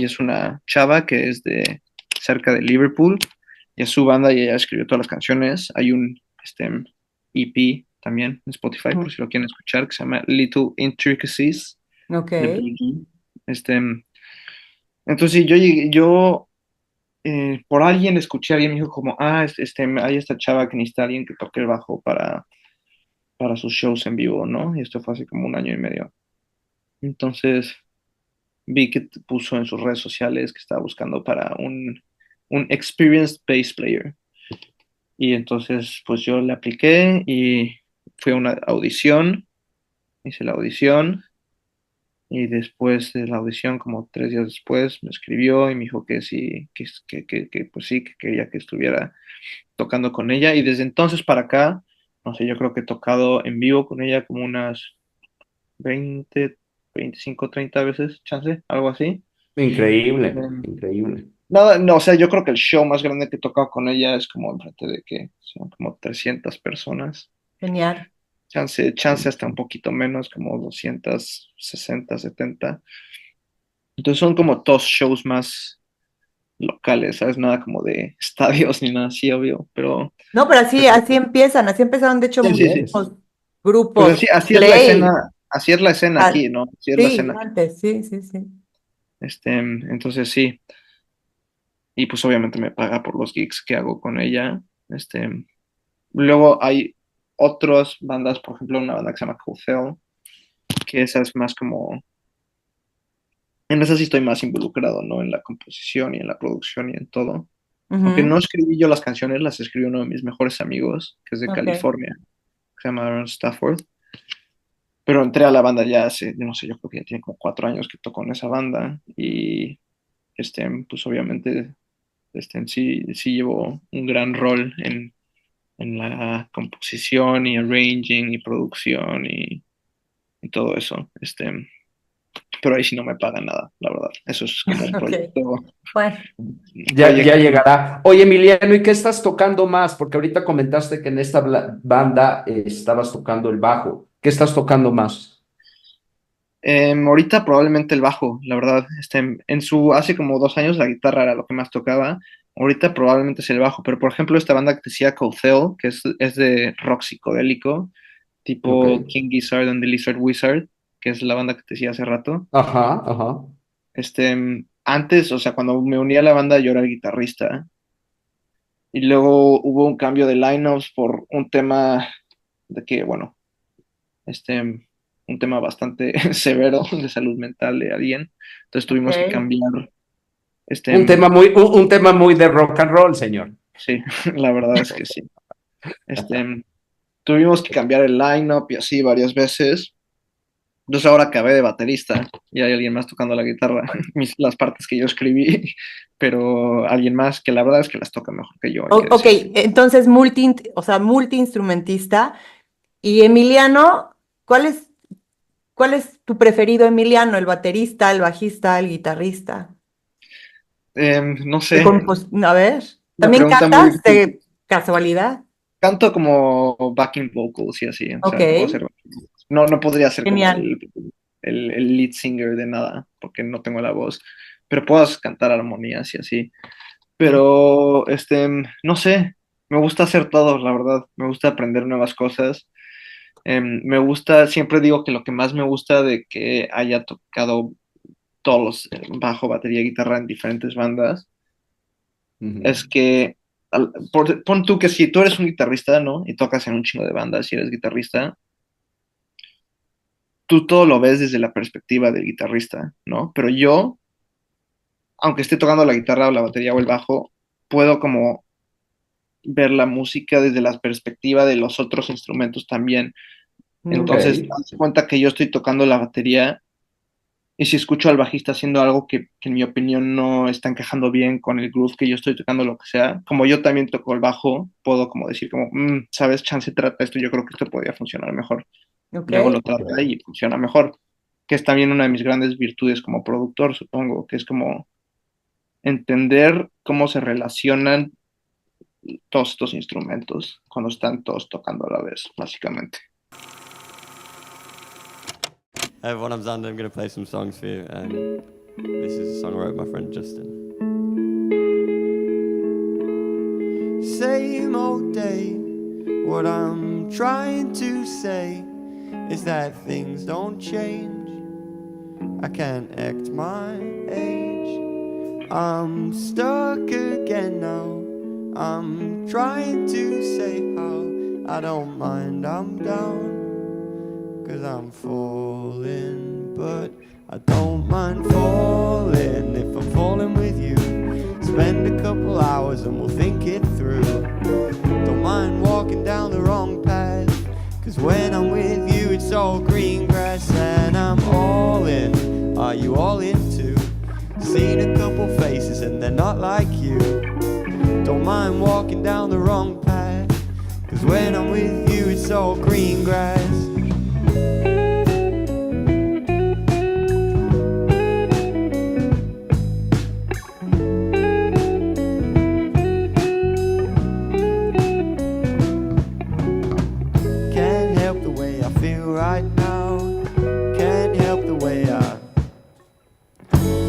es una chava que es de cerca de Liverpool, y es su banda y ella escribió todas las canciones. Hay un EP también en Spotify, por si lo quieren escuchar, que se llama Little Intricacies Ok. de Billie Jean. Entonces sí, yo por alguien escuché a alguien me dijo como, hay esta chava que necesita alguien que toque el bajo para sus shows en vivo, ¿no? Y esto fue hace como un año y medio. Entonces vi que puso en sus redes sociales que estaba buscando para un experienced bass player. Y entonces pues yo le apliqué y fui a una audición, hice la audición y después de la audición, como 3 días después, me escribió y me dijo que sí, pues sí, que quería que estuviera tocando con ella. Y desde entonces para acá, no sé, yo creo que he tocado en vivo con ella como unas 20 25 30 veces, chance, algo así. Increíble, Em, increíble. No, no, o sea, yo creo que el show más grande que he tocado con ella es como enfrente de que son como 300 personas. Genial. Chance hasta un poquito menos, como 260 70. Entonces son como dos shows más locales, ¿sabes? Nada como de estadios ni nada así, obvio, pero No, pero así empiezan, así empezaron de hecho sí, sí, Yes. sí. muchísimos Pues grupos, así es la Play, escena, así es la escena tal. aquí, ¿no? Así es la Sí, escena aquí. antes, sí, sí, sí. Entonces sí, y pues obviamente me paga por los gigs que hago con ella. Luego hay otras bandas, por ejemplo, una banda que se llama Cold, que esa es más como, en esa sí estoy más involucrado, ¿no? En la composición y en la producción y en todo. Aunque Ujú. no escribí yo las canciones, las escribió uno de mis mejores amigos, que es de Ok. California, que se llama Aaron Stafford. Pero entré a la banda ya hace, no sé, yo creo que ya tiene como 4 años que toco en esa banda y pues obviamente sí llevo un gran rol en la composición y arranging y producción y todo eso. Pero ahí sí no me pagan nada, la verdad. Eso es como Ok. Bueno, un Ya proyecto. llegará. Oye, Emiliano, ¿y qué estás tocando más? Porque ahorita comentaste que en esta banda estabas tocando el bajo. ¿Qué estás tocando más? Ahorita probablemente el bajo, la verdad. Hace como 2 años la guitarra era lo que más tocaba. Ahorita probablemente es el bajo, pero por ejemplo esta banda que te decía Coathel, que es de rock psicodélico, Ok. tipo King Gizzard and the Lizard Wizard, que es la banda que te decía hace rato. Ajá, ajá. Antes, o sea, cuando me uní a la banda yo era el guitarrista y luego hubo un cambio de lineups por un tema de que, bueno, este, un tema bastante severo de salud mental de alguien. Entonces tuvimos que ok. cambiar, Un este, tema un tema muy de rock and roll, señor. sí, la verdad es que sí. Tuvimos que cambiar el lineup y así varias veces. Entonces ahora acabé de baterista y hay alguien más tocando la guitarra, las partes que yo escribí, pero alguien más que la verdad es que las toca mejor que yo, hay que Ok, decirlo. entonces o sea, multiinstrumentista. Y Emiliano, cuál es tu preferido, Emiliano? ¿El baterista, el bajista, el guitarrista? No sé, A ver, una ¿también pregunta muy cantas difícil. de casualidad? Canto como backing vocals y así, o Ok, sea, puedo hacer. No podría ser como genial. el lead singer de nada, porque no tengo la voz, pero puedo cantar armonías y así. Pero, no sé, me gusta hacer todo, la verdad, me gusta aprender nuevas cosas. Me gusta, siempre digo que lo que más me gusta de que haya tocado todos los bajo, batería, guitarra en diferentes bandas Ujú. es que pon tú que si tú eres un guitarrista, ¿no? Y tocas en un chingo de bandas y eres guitarrista, tú todo lo ves desde la perspectiva del guitarrista, ¿no? Pero yo, aunque esté tocando la guitarra o la batería o el bajo, puedo como ver la música desde la perspectiva de los otros instrumentos también. Ok. Entonces, haz de cuenta que yo estoy tocando la batería y si escucho al bajista haciendo algo que en mi opinión no está encajando bien con el groove que yo estoy tocando, lo que sea, como yo también toco el bajo, puedo como decir como, sabes, chance trata esto, yo creo que esto podría funcionar mejor. Ok, Luego lo trata Ok. y funciona mejor, que es también una de mis grandes virtudes como productor, supongo, que es como entender cómo se relacionan todos estos instrumentos cuando están todos tocando a la vez, básicamente. Everyone, I'm Xander. I'm going to play some songs for you. This is a song I wrote with my friend Justin. Same old day. What I'm trying to say is that things don't change. I can't act my age. I'm stuck again now. I'm trying to say how I don't mind, I'm down, 'cause I'm falling, but I don't mind falling if I'm falling with you. Spend a couple hours and we'll think it through. Don't mind walking down the wrong path, 'cause when I'm with you it's all green grass. And I'm all in, are you all in too? Seen a couple faces and they're not like you. Don't mind walking down the wrong path, 'cause when I'm with you it's all green grass. Can't help the way I feel right now. Can't help the way I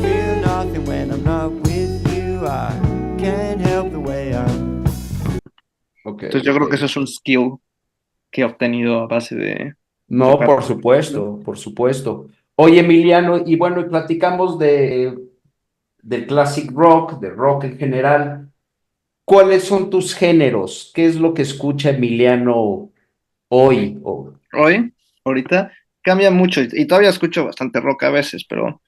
feel nothing when I'm not with you. I can't help the way I... Ok, Entonces yo creo ok. que eso es un skill que he obtenido a base de No, tocar. por supuesto, por supuesto. Oye, Emiliano, y bueno, y platicamos del classic rock, de rock en general. ¿Cuáles son tus géneros? ¿Qué es lo que escucha Emiliano hoy? Hoy, ahorita, cambia mucho y todavía escucho bastante rock a veces, pero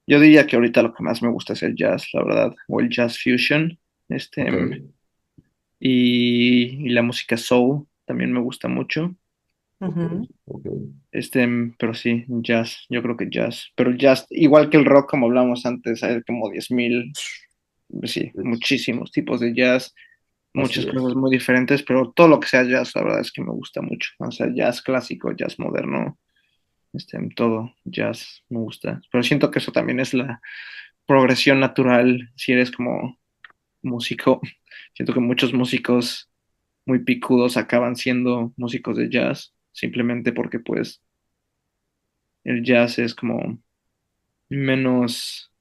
yo diría que ahorita lo que más me gusta es el jazz, la verdad, o el jazz fusion, Ok, y la música soul también me gusta mucho, Ujú. ok. pero sí, jazz, yo creo que jazz, pero jazz, igual que el rock, como hablamos antes, hay como 10,000, sí, muchísimos tipos de jazz, Así muchas es. cosas muy diferentes, pero todo lo que sea jazz, la verdad es que me gusta mucho, o sea, jazz clásico, jazz moderno, todo jazz me gusta, pero siento que eso también es la progresión natural si eres como músico. Siento que muchos músicos muy picudos acaban siendo músicos de jazz, simplemente porque pues el jazz es menos,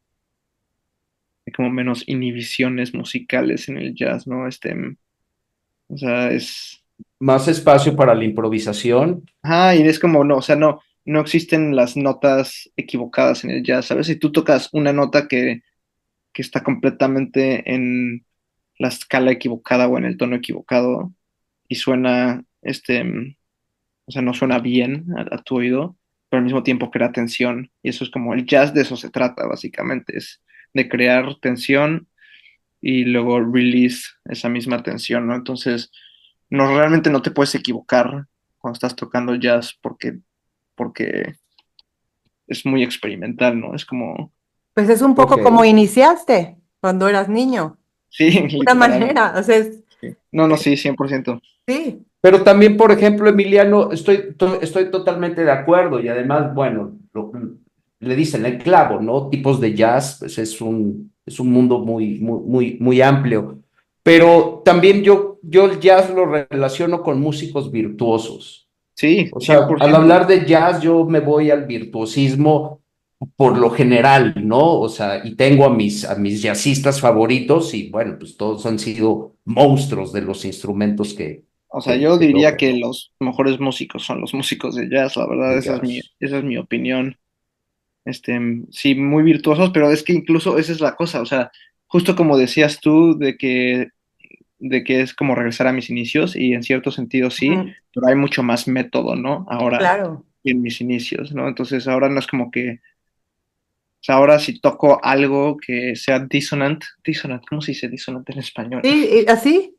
hay como menos inhibiciones musicales en el jazz, ¿no? O sea, Más espacio para la improvisación. y es como, no, o sea, no existen las notas equivocadas en el jazz, ¿sabes? Si tú tocas una nota que está completamente en la escala equivocada o en el tono equivocado y suena, o sea, no suena bien a tu oído, pero al mismo tiempo crea tensión. Y eso es como el jazz, de eso se trata, básicamente, es de crear tensión y luego release esa misma tensión, ¿no? Entonces, no realmente no te puedes equivocar cuando estás tocando jazz porque es muy experimental, ¿no? Es como, Pues es un Ok. poco como iniciaste cuando eras niño, sí, de una literal. manera, o sea, Sí. No, no, sí, 100%. sí. Pero también, por ejemplo, Emiliano, estoy totalmente de acuerdo y además, bueno, le dicen el clavo, ¿no? Tipos de jazz, pues es un mundo muy amplio. Pero también yo el jazz lo relaciono con músicos virtuosos. Sí, O sea, al 100%. hablar de jazz, yo me voy al virtuosismo por lo general, ¿no? O sea, y tengo a mis jazzistas favoritos y bueno, pues todos han sido monstruos de los instrumentos que, O sea, que, yo que diría tocan, que ¿no? los mejores músicos son los músicos de jazz, la verdad, De jazz. esa es mi opinión. Sí, muy virtuosos, pero es que incluso esa es la cosa, o sea, justo como decías tú de que es como regresar a mis inicios, y en cierto sentido sí, Ujú. pero hay mucho más método, ¿no? Ahora, Claro. que en mis inicios, ¿no? Entonces ahora no es como que, o sea, ahora si toco algo que sea disonant, ¿cómo se dice disonante en español? Sí, así.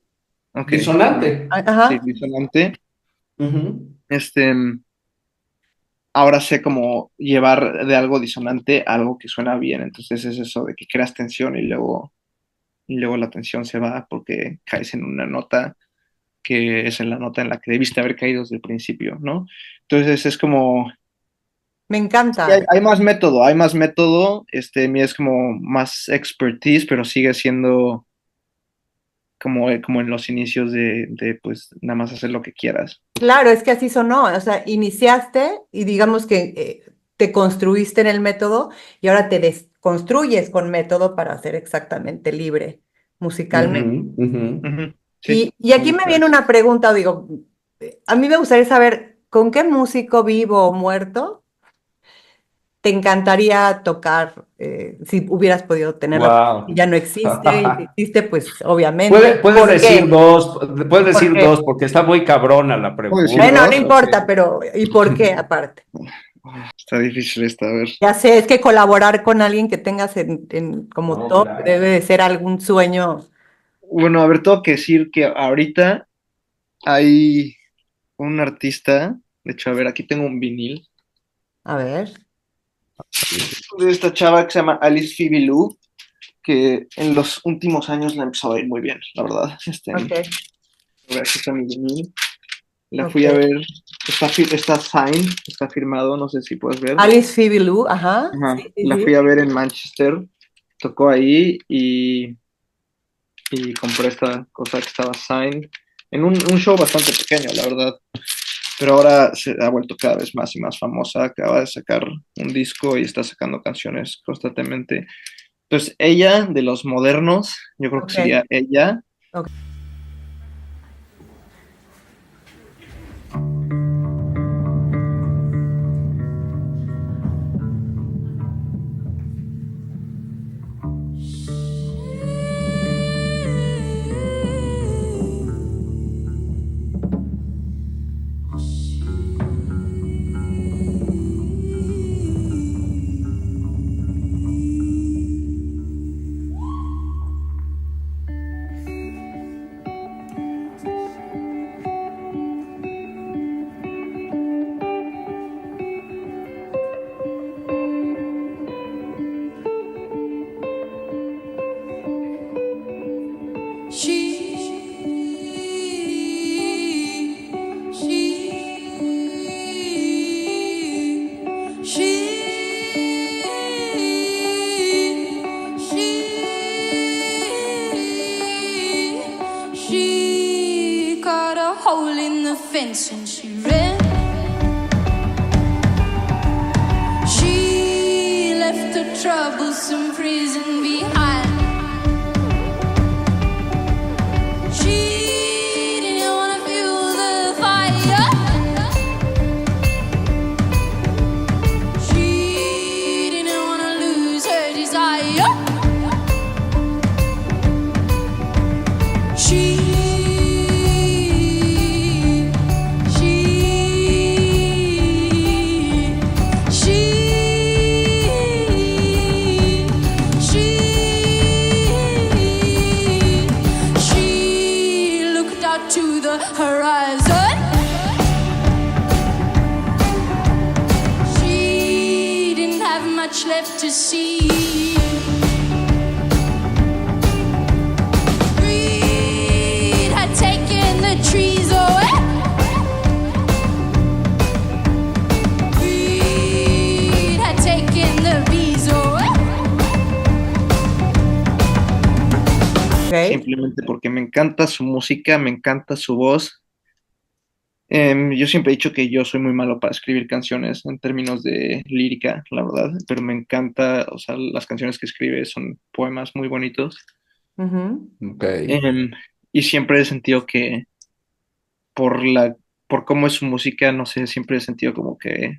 Ok, Disonante. sí, Ajá. disonante, Ujú. este, ahora sé cómo llevar de algo disonante a algo que suena bien. Entonces es eso de que creas tensión y luego la tensión se va porque caes en una nota que es en la nota en la que debiste haber caído desde el principio, ¿no? Entonces es como, Me sí, hay, encanta. hay más método, mío es como más expertise, pero sigue siendo como en los inicios de pues nada más hacer lo que quieras. Claro, es que así sonó. O sea, iniciaste y digamos que te construiste en el método y ahora construyes con método para ser exactamente libre musicalmente. Ujú, ujú. Ujú. Sí, Y aquí me viene una pregunta, digo, a mí me gustaría saber, ¿con qué músico vivo o muerto te encantaría tocar si hubieras podido tener la Wow. y ya no existe, y si existe, pues obviamente. Puedes ¿Por decir qué? dos, puedes ¿Y por decir qué? dos, porque está muy cabrona la ¿puedo decir pregunta. Bueno, no dos? Ok. importa, pero ¿y por qué aparte? Está difícil esta, a ver. Ya sé, es que colaborar con alguien que tengas como No, top claro. debe de ser algún sueño. Bueno, a ver, tengo que decir que ahorita hay un artista, de hecho, a ver, aquí tengo un vinil, A ver, de esta chava que se llama Alice Phoebe Lou, que en los últimos años la empezó a ir muy bien, la verdad. ok, A ver, aquí está mi vinil. La ok. fui a ver, está signed, está firmado, no sé si puedes ver. Alice Phoebe Lou, ajá, Ajá, sí, sí, la fui sí. a ver en Manchester, tocó ahí y compré esta cosa que estaba signed en un show bastante pequeño, la verdad. Pero ahora se ha vuelto cada vez más y más famosa. Acaba de sacar un disco y está sacando canciones constantemente. Entonces, ella, de los modernos, yo creo que Ok, sería ella. ok. She got a hole in the fence and she ran. She left a troublesome prison behind. She didn't wanna feel the fire. She didn't wanna lose her desire. She looked out to the horizon. She didn't have much left to see. Greed had taken the trees away. Greed had taken the bees away. Ok, Simplemente porque me encanta su música, me encanta su voz. Yo siempre he dicho que yo soy muy malo para escribir canciones en términos de lírica, la verdad, pero me encanta, o sea, las canciones que escribe son poemas muy bonitos. ujú, Ok. Em, y siempre he sentido que por por cómo es su música, no sé, siempre he sentido como que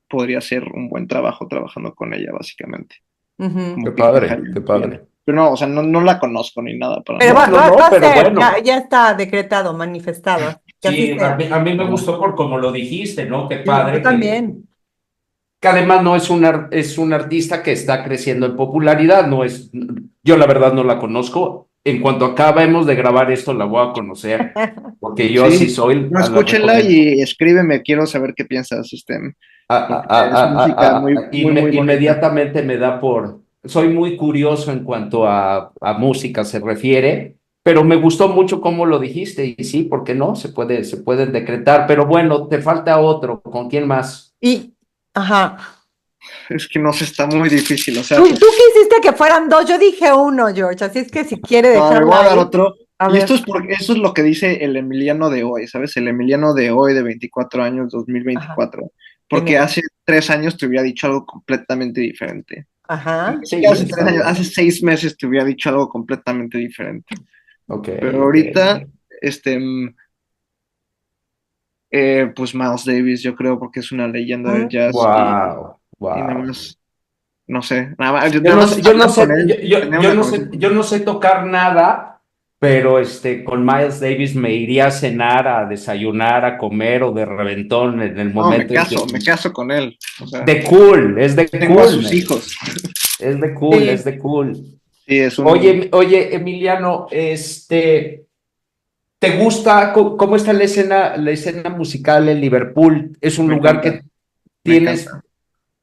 podría ser un buen trabajo trabajando con ella, básicamente. ujú. Como que encajaría Qué bien. padre. Pero no, o sea, no la conozco ni nada para Pero nada. No, no, va no, a pero ser, ya, bueno. ya está decretado, manifestado, que así Sí, sea. a mí me Ajá. gustó por como lo dijiste, ¿no? Qué Sí, yo padre también. que además no es es un artista que está creciendo en popularidad, no es, yo la verdad no la conozco. En cuanto acabemos de grabar esto, la voy a conocer, porque yo sí Sí, soy, no, la escúchenla recomiendo. y escríbeme, quiero saber qué piensas, porque es música muy, muy bonita. Inmediatamente me da por, soy muy curioso en cuanto a música se refiere, pero me gustó mucho cómo lo dijiste, y sí, ¿por qué no? Se pueden decretar, pero bueno, te falta otro, ¿con quién más? Y, ajá. Es que no sé, está muy difícil, o sea, Tú quisiste que fueran dos, yo dije uno, George, así es que si quiere a ver, voy dejarla a dar ahí, otro. a Y esto ver. es porque eso es lo que dice el Emiliano de hoy, ¿sabes? El Emiliano de hoy de 24 años, Ajá, 2024. Porque genial. hace 3 años te hubiera dicho algo completamente diferente. Ajá. Sí, Hace 3 está años, bueno. hace 6 meses te hubiera dicho algo completamente diferente. Ok, Pero ok. ahorita, pues Miles Davis, yo creo, porque es una leyenda del Mm. jazz Wow, y nada wow. más, no sé, nada Yo no más sé, yo no hablar con sé, él, tener yo una no sé, conversación con yo él. no sé tocar nada, pero con Miles Davis me iría a cenar, a desayunar, a comer o de reventón en el No, momento en que me caso con él. O sea, de cool, es de tengo a cool, sus man. hijos. Es de cool, es Sí. de cool. Sí, es un, Oye, Emiliano, ¿te gusta cómo está la escena musical en Liverpool? ¿Es un me lugar encanta, que me tienes, encanta,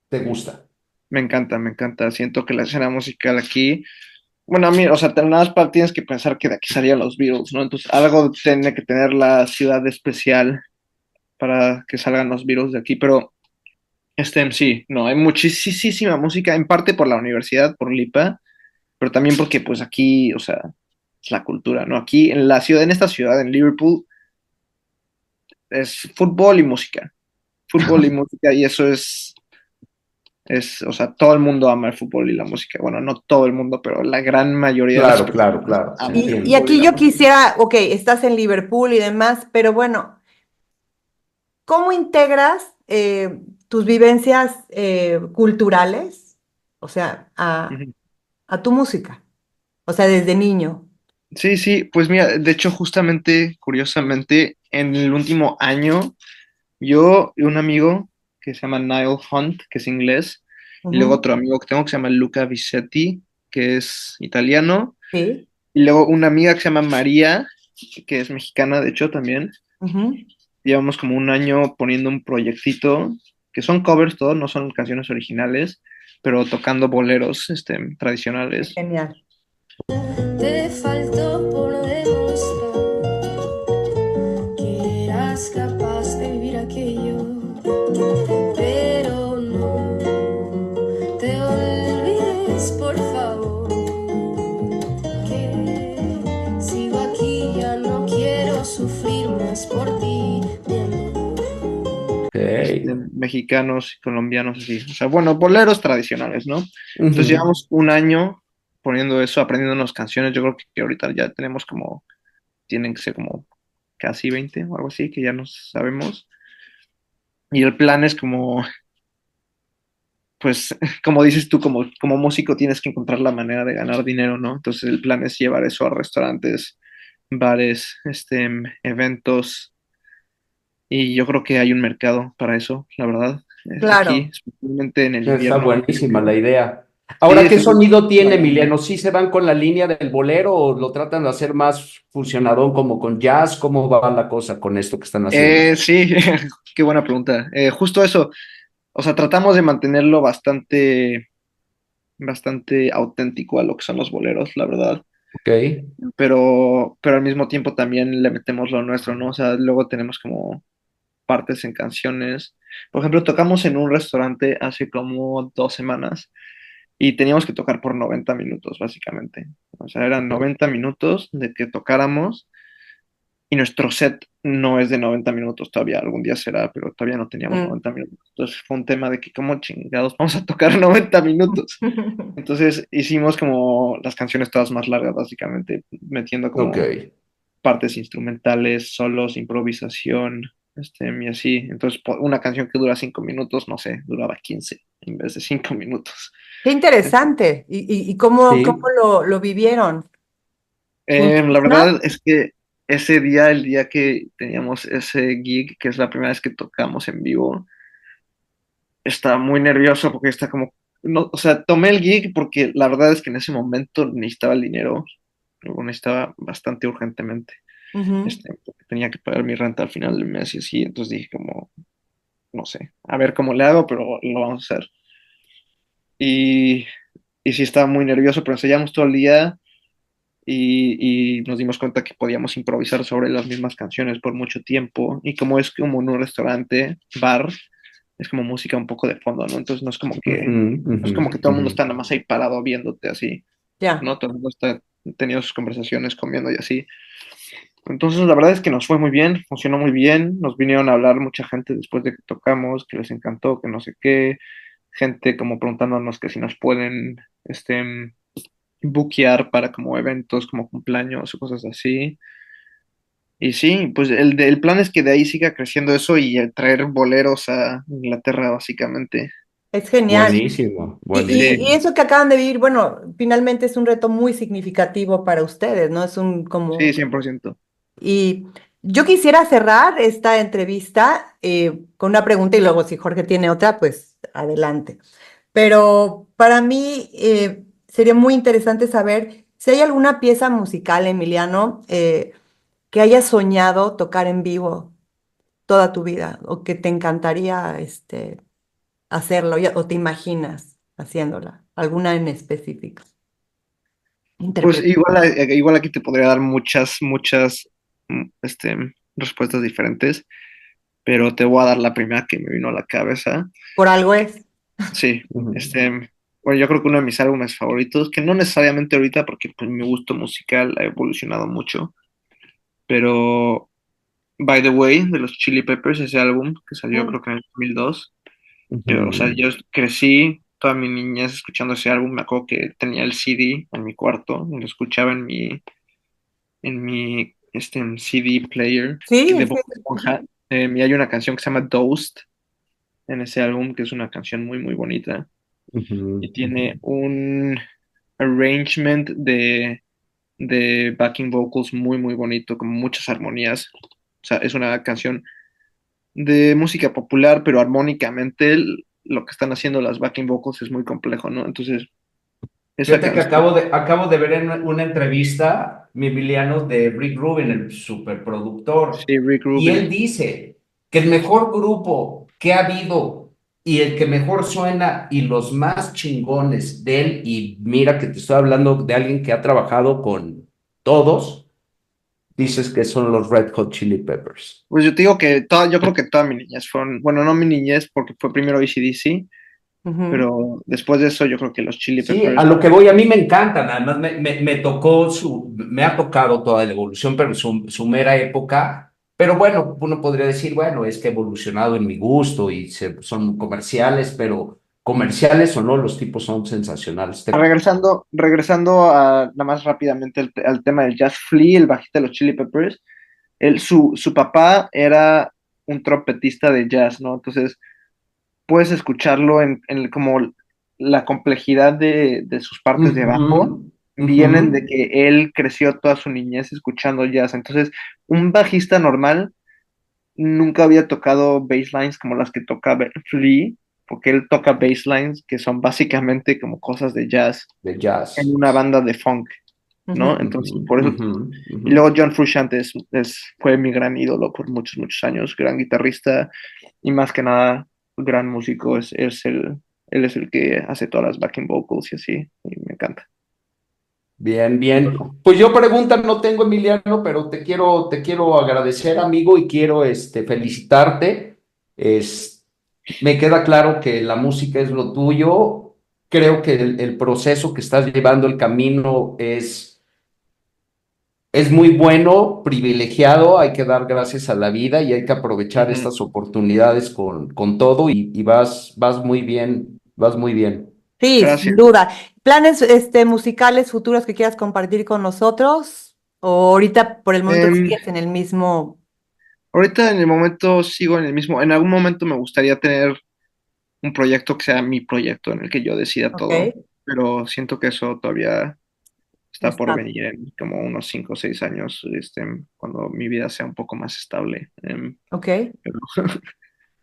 te gusta? me encanta, me encanta. Siento que la escena musical aquí, bueno, a mí, o sea, nada más tienes que pensar que de aquí salían los Beatles, ¿no? Entonces, algo tiene que tener la ciudad especial para que salgan los Beatles de aquí, pero sí, no, hay muchísima música, en parte por la universidad, por Lipa, pero también porque, pues, aquí, o sea, es la cultura, ¿no? Aquí en la ciudad, en esta ciudad, en Liverpool, es fútbol y música, y eso o sea, todo el mundo ama el fútbol y la música. Bueno, no todo el mundo, pero la gran mayoría de las Claro, personas claro, claro, ama el Y entiendo. fútbol y aquí la yo música. quisiera, ok, estás en Liverpool y demás, pero bueno, ¿cómo integras tus vivencias culturales, o sea, Ujú. a tu música? O sea, desde niño. Sí, sí, pues mira, de hecho, justamente, curiosamente, en el último año, yo y un amigo que se llama Niall Hunt, que es inglés, y luego Ujú. otro amigo que tengo que se llama Luca Vicetti, que es italiano, Sí. y luego una amiga que se llama María, que es mexicana, de hecho, también. Ujú. Llevamos como un año poniendo un proyectito, que son covers todos, no son canciones originales, pero tocando boleros, Qué tradicionales. genial. Te faltó por demostrar que eras capaz de vivir aquello, pero no te olvides, por favor, que sigo aquí, ya no quiero sufrir más por ti, mi amor. Ok. Mexicanos y colombianos, así. O sea, bueno, boleros tradicionales, ¿no? Entonces Ujú. llevamos un año poniendo eso, aprendiéndonos canciones. Yo creo que ahorita ya tenemos como, tienen que ser como casi 20 o algo así, que ya nos sabemos. Y el plan es como, pues, como dices tú, como músico tienes que encontrar la manera de ganar dinero, ¿no? Entonces el plan es llevar eso a restaurantes, bares, eventos, y yo creo que hay un mercado para eso, la verdad. Aquí, Claro. especialmente en el Está invierno. buenísima la idea. Sí, Ahora, ¿qué está sonido tiene trabajando. Emiliano? ¿Sí se van con la línea del bolero o lo tratan de hacer más fusionadón como con jazz? ¿Cómo va la cosa con esto que están haciendo? Sí, qué buena pregunta. Justo eso, o sea, tratamos de mantenerlo bastante auténtico a lo que son los boleros, la verdad. Ok. Pero al mismo tiempo también le metemos lo nuestro, ¿no? O sea, luego tenemos como partes en canciones. Por ejemplo, tocamos en un restaurante hace como 2 semanas y teníamos que tocar por 90 minutos, básicamente. O sea, eran 90 minutos de que tocáramos y nuestro set no es de 90 minutos todavía, algún día será, pero todavía no teníamos Mm. 90 minutos. Entonces fue un tema de que, ¿cómo chingados vamos a tocar 90 minutos? Entonces hicimos como las canciones todas más largas, básicamente, metiendo Ok. como partes instrumentales, solos, improvisación, y así. Entonces, una canción que dura 5 minutos, no sé, duraba 15 en vez de 5 minutos. Qué interesante. ¿Y cómo Sí. lo vivieron? La ¿Funciona? verdad es que ese día, el día que teníamos ese gig, que es la primera vez que tocamos en vivo, estaba muy nervioso porque está como, no, o sea, tomé el gig porque la verdad es que en ese momento necesitaba el dinero, lo necesitaba bastante urgentemente. Ujú. Porque tenía que pagar mi renta al final del mes y así, entonces dije como, no sé, a ver cómo le hago, pero lo vamos a hacer. Y, y sí estaba muy nervioso, pero ensayamos todo el día y nos dimos cuenta que podíamos improvisar sobre las mismas canciones por mucho tiempo. Y como es como en un restaurante, bar, es como música un poco de fondo, ¿no? Entonces Ujú, no es ujú, como que todo el ujú. mundo está nada más ahí parado viéndote así, Ya. ¿no? Todo el mundo está teniendo sus conversaciones, comiendo y así. Entonces, la verdad es que nos fue muy bien, funcionó muy bien. Nos vinieron a hablar mucha gente después de que tocamos, que les encantó, que no sé qué. gente como preguntándonos que si nos pueden buquear para como eventos como cumpleaños o cosas así. Y sí, pues el plan es que de ahí siga creciendo eso y traer boleros a Inglaterra, básicamente. Es genial. Buenísimo, Y, buenísimo. y eso que acaban de vivir, bueno, finalmente es un reto muy significativo para ustedes, ¿no? Es un Sí, como... 100%. Y yo quisiera cerrar esta entrevista con una pregunta y luego si Jorge tiene otra, pues adelante. Pero para mí sería muy interesante saber si hay alguna pieza musical, Emiliano, que hayas soñado tocar en vivo toda tu vida o que te encantaría hacerlo o te imaginas haciéndola, alguna en específico. Pues Interpreta. igual aquí te podría dar muchas respuestas diferentes, pero te voy a dar la primera que me vino a la cabeza. Por algo es. Sí, Ujú. bueno, yo creo que uno de mis álbumes favoritos, que no necesariamente ahorita porque pues, mi gusto musical ha evolucionado mucho, pero By the Way de los Chili Peppers, ese álbum que salió Mm. creo que en el 2002. O sea, Ujú. yo crecí toda mi niñez escuchando ese álbum. Me acuerdo que tenía el CD en mi cuarto y lo escuchaba en mi CD player Sí, de sí. Bob Esponja. Y hay una canción que se llama Dosed en ese álbum, que es una canción muy, muy bonita. Ujú. Y tiene un arrangement de backing vocals muy, muy bonito, con muchas armonías. O sea, es una canción de música popular, pero armónicamente lo que están haciendo las backing vocals es muy complejo, ¿no? Entonces, esa Fíjate que canción, acabo de ver en una entrevista, mi Emiliano, de Rick Rubin, el superproductor, sí, Rick y él Rubin. dice que el mejor grupo que ha habido y el que mejor suena y los más chingones de él, y mira que te estoy hablando de alguien que ha trabajado con todos, dices que son los Red Hot Chili Peppers. Pues yo te digo que yo creo que toda mi niñez fueron, bueno, no mi niñez porque fue primero AC/DC, Ujú. pero después de eso yo creo que los Chili Sí, a Peppers, lo que voy, a mí me encantan, además me tocó me ha tocado toda la evolución, pero su mera época, pero bueno, uno podría decir, bueno, es que ha evolucionado en mi gusto y son comerciales, pero comerciales o no, los tipos son sensacionales. regresando a nada más rápidamente al tema del Jazz Flea, el bajista de los Chili Peppers, su papá era un trompetista de jazz, ¿no? Entonces, puedes escucharlo en como la complejidad de sus partes de Ujú, abajo ujú. vienen de que él creció toda su niñez escuchando jazz. Entonces, un bajista normal nunca había tocado basslines como las que toca Flea, porque él toca basslines que son básicamente como cosas de jazz De en jazz. una banda de funk, ¿no? Ujú. Entonces, Ujú, por eso. ujú, Y ujú. luego John Frusciante fue mi gran ídolo por muchos, muchos años, gran guitarrista y más que nada gran músico. Él es el que hace todas las backing vocals y así, y me encanta. Bien, bien. Pues yo pregunta no tengo, Emiliano, pero te quiero agradecer, amigo, y quiero felicitarte. Es, Me queda claro que la música es lo tuyo. Creo que el proceso que estás llevando, el camino es muy bueno, privilegiado. Hay que dar gracias a la vida y hay que aprovechar Ujú. estas oportunidades con todo y vas muy bien, vas muy bien. Sí, sin Gracias. duda. ¿Planes musicales futuros que quieras compartir con nosotros? ¿O ahorita por el momento Em, sigues en el mismo? Ahorita en el momento sigo en el mismo, en algún momento me gustaría tener un proyecto que sea mi proyecto en el que yo decida Ok, todo, pero siento que eso todavía está por está. venir en como unos 5 o 6 años, cuando mi vida sea un poco más estable. Ok.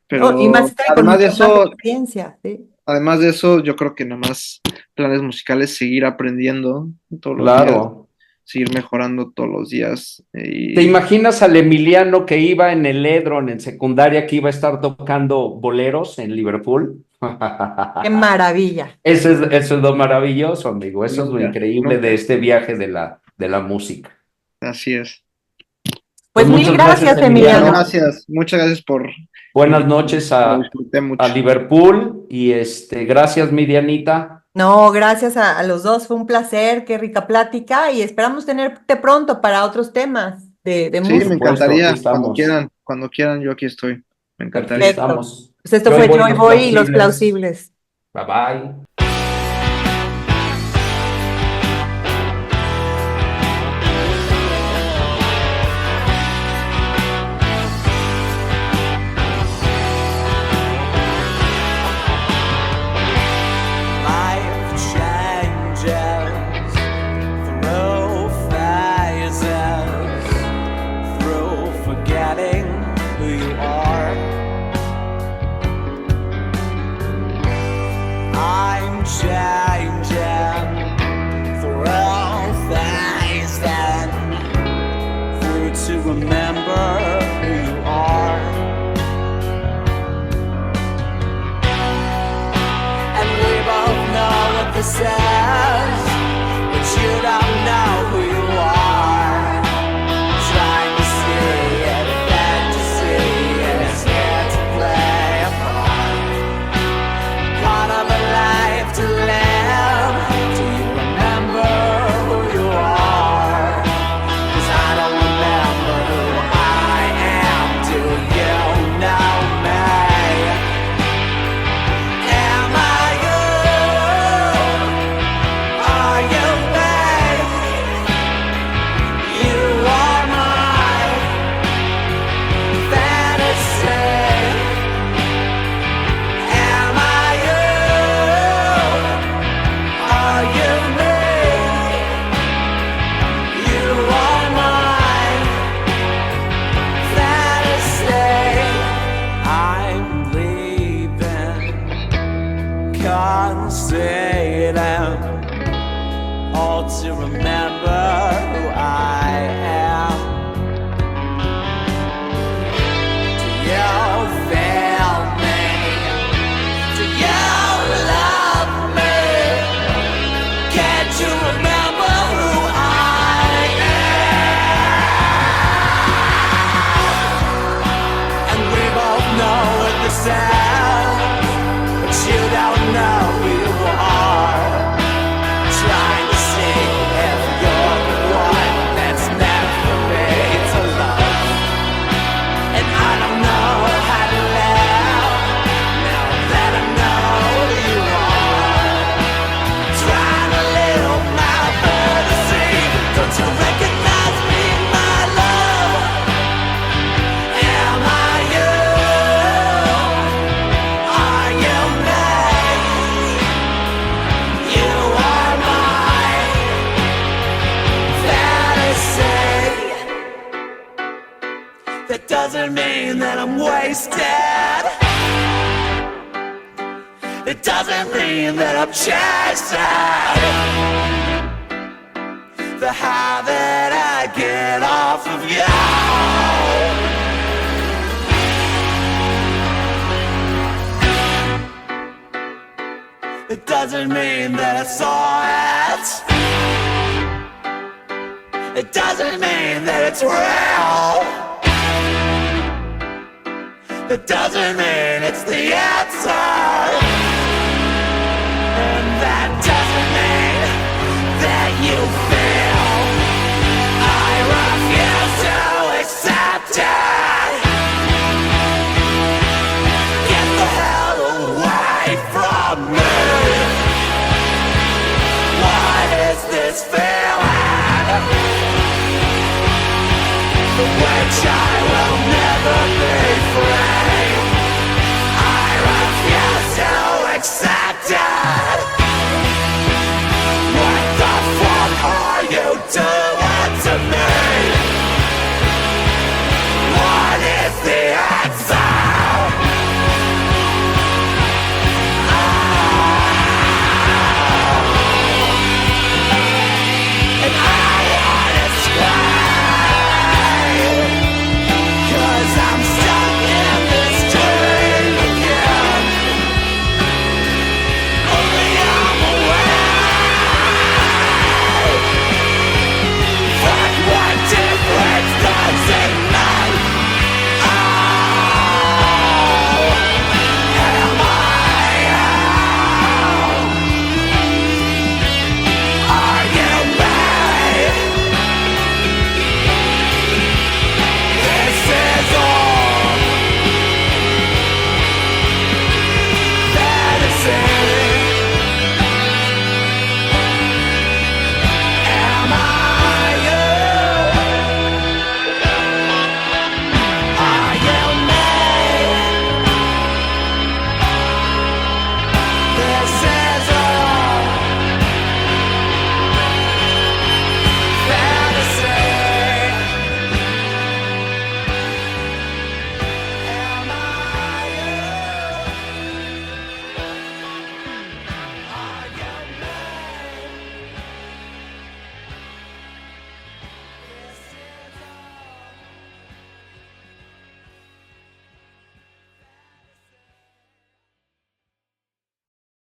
Pero, Oh, y más pero está con mucha más experiencia, sí. además de eso, yo creo que nada más planes musicales, seguir aprendiendo todos los días, Claro. seguir mejorando todos los días. ¿Te imaginas al Emiliano que iba en el Edron en secundaria, que iba a estar tocando boleros en Liverpool? Qué maravilla. Eso es lo maravilloso, amigo. Eso es lo Nunca, increíble de nunca. este viaje de la música. Así es. Pues Pues mil muchas gracias, gracias, Muchas Emiliano. Emiliano. gracias, muchas gracias por Buenas invitarme. noches Lo a, disfruté a mucho. Liverpool y gracias, mi Dianita. No, gracias a los dos, fue un placer, qué rica plática y esperamos tenerte pronto para otros temas de Sí, Por me música. supuesto, aquí encantaría. estamos. Cuando quieran, yo aquí estoy. Me Aquí encantaría. Perfecto. estamos. Pues esto Joy fue Boy, Joy los Boy y los plausibles. plausibles. Bye bye. Life changes through phases, through forgetting who you are. I'm changing through phases, through to remember who you are. And we both know what this says, but you don't know who you are. Trying to see it, fantasy is here to play a part of a life to live. Do you remember who you are? 'Cause I don't remember who I am. Do you know me? Am I you? Are you me? You are my fantasy. Am I you? Are you me? You are my fantasy. I'm leaving, concealing, all to remember who I am. Do you feel me? Do you love me? Can't you remember who I am? And we both know what this sounds, but you don't know who you are. Trying to see if you're the one that's meant for me to love. And I don't know how to live now that I know who you are. Trying to live my fantasy. Don't you recognize me, my love? Am I you? Are you me? You are my fantasy. That doesn't mean that I'm wasted. It doesn't mean that I'm chasing the high that I get off of you. It doesn't mean that I saw it. It doesn't mean that it's real. It doesn't mean it's the answer. And that doesn't mean that you feel. I refuse to accept it. Get the hell away from me. What is this feeling? The way child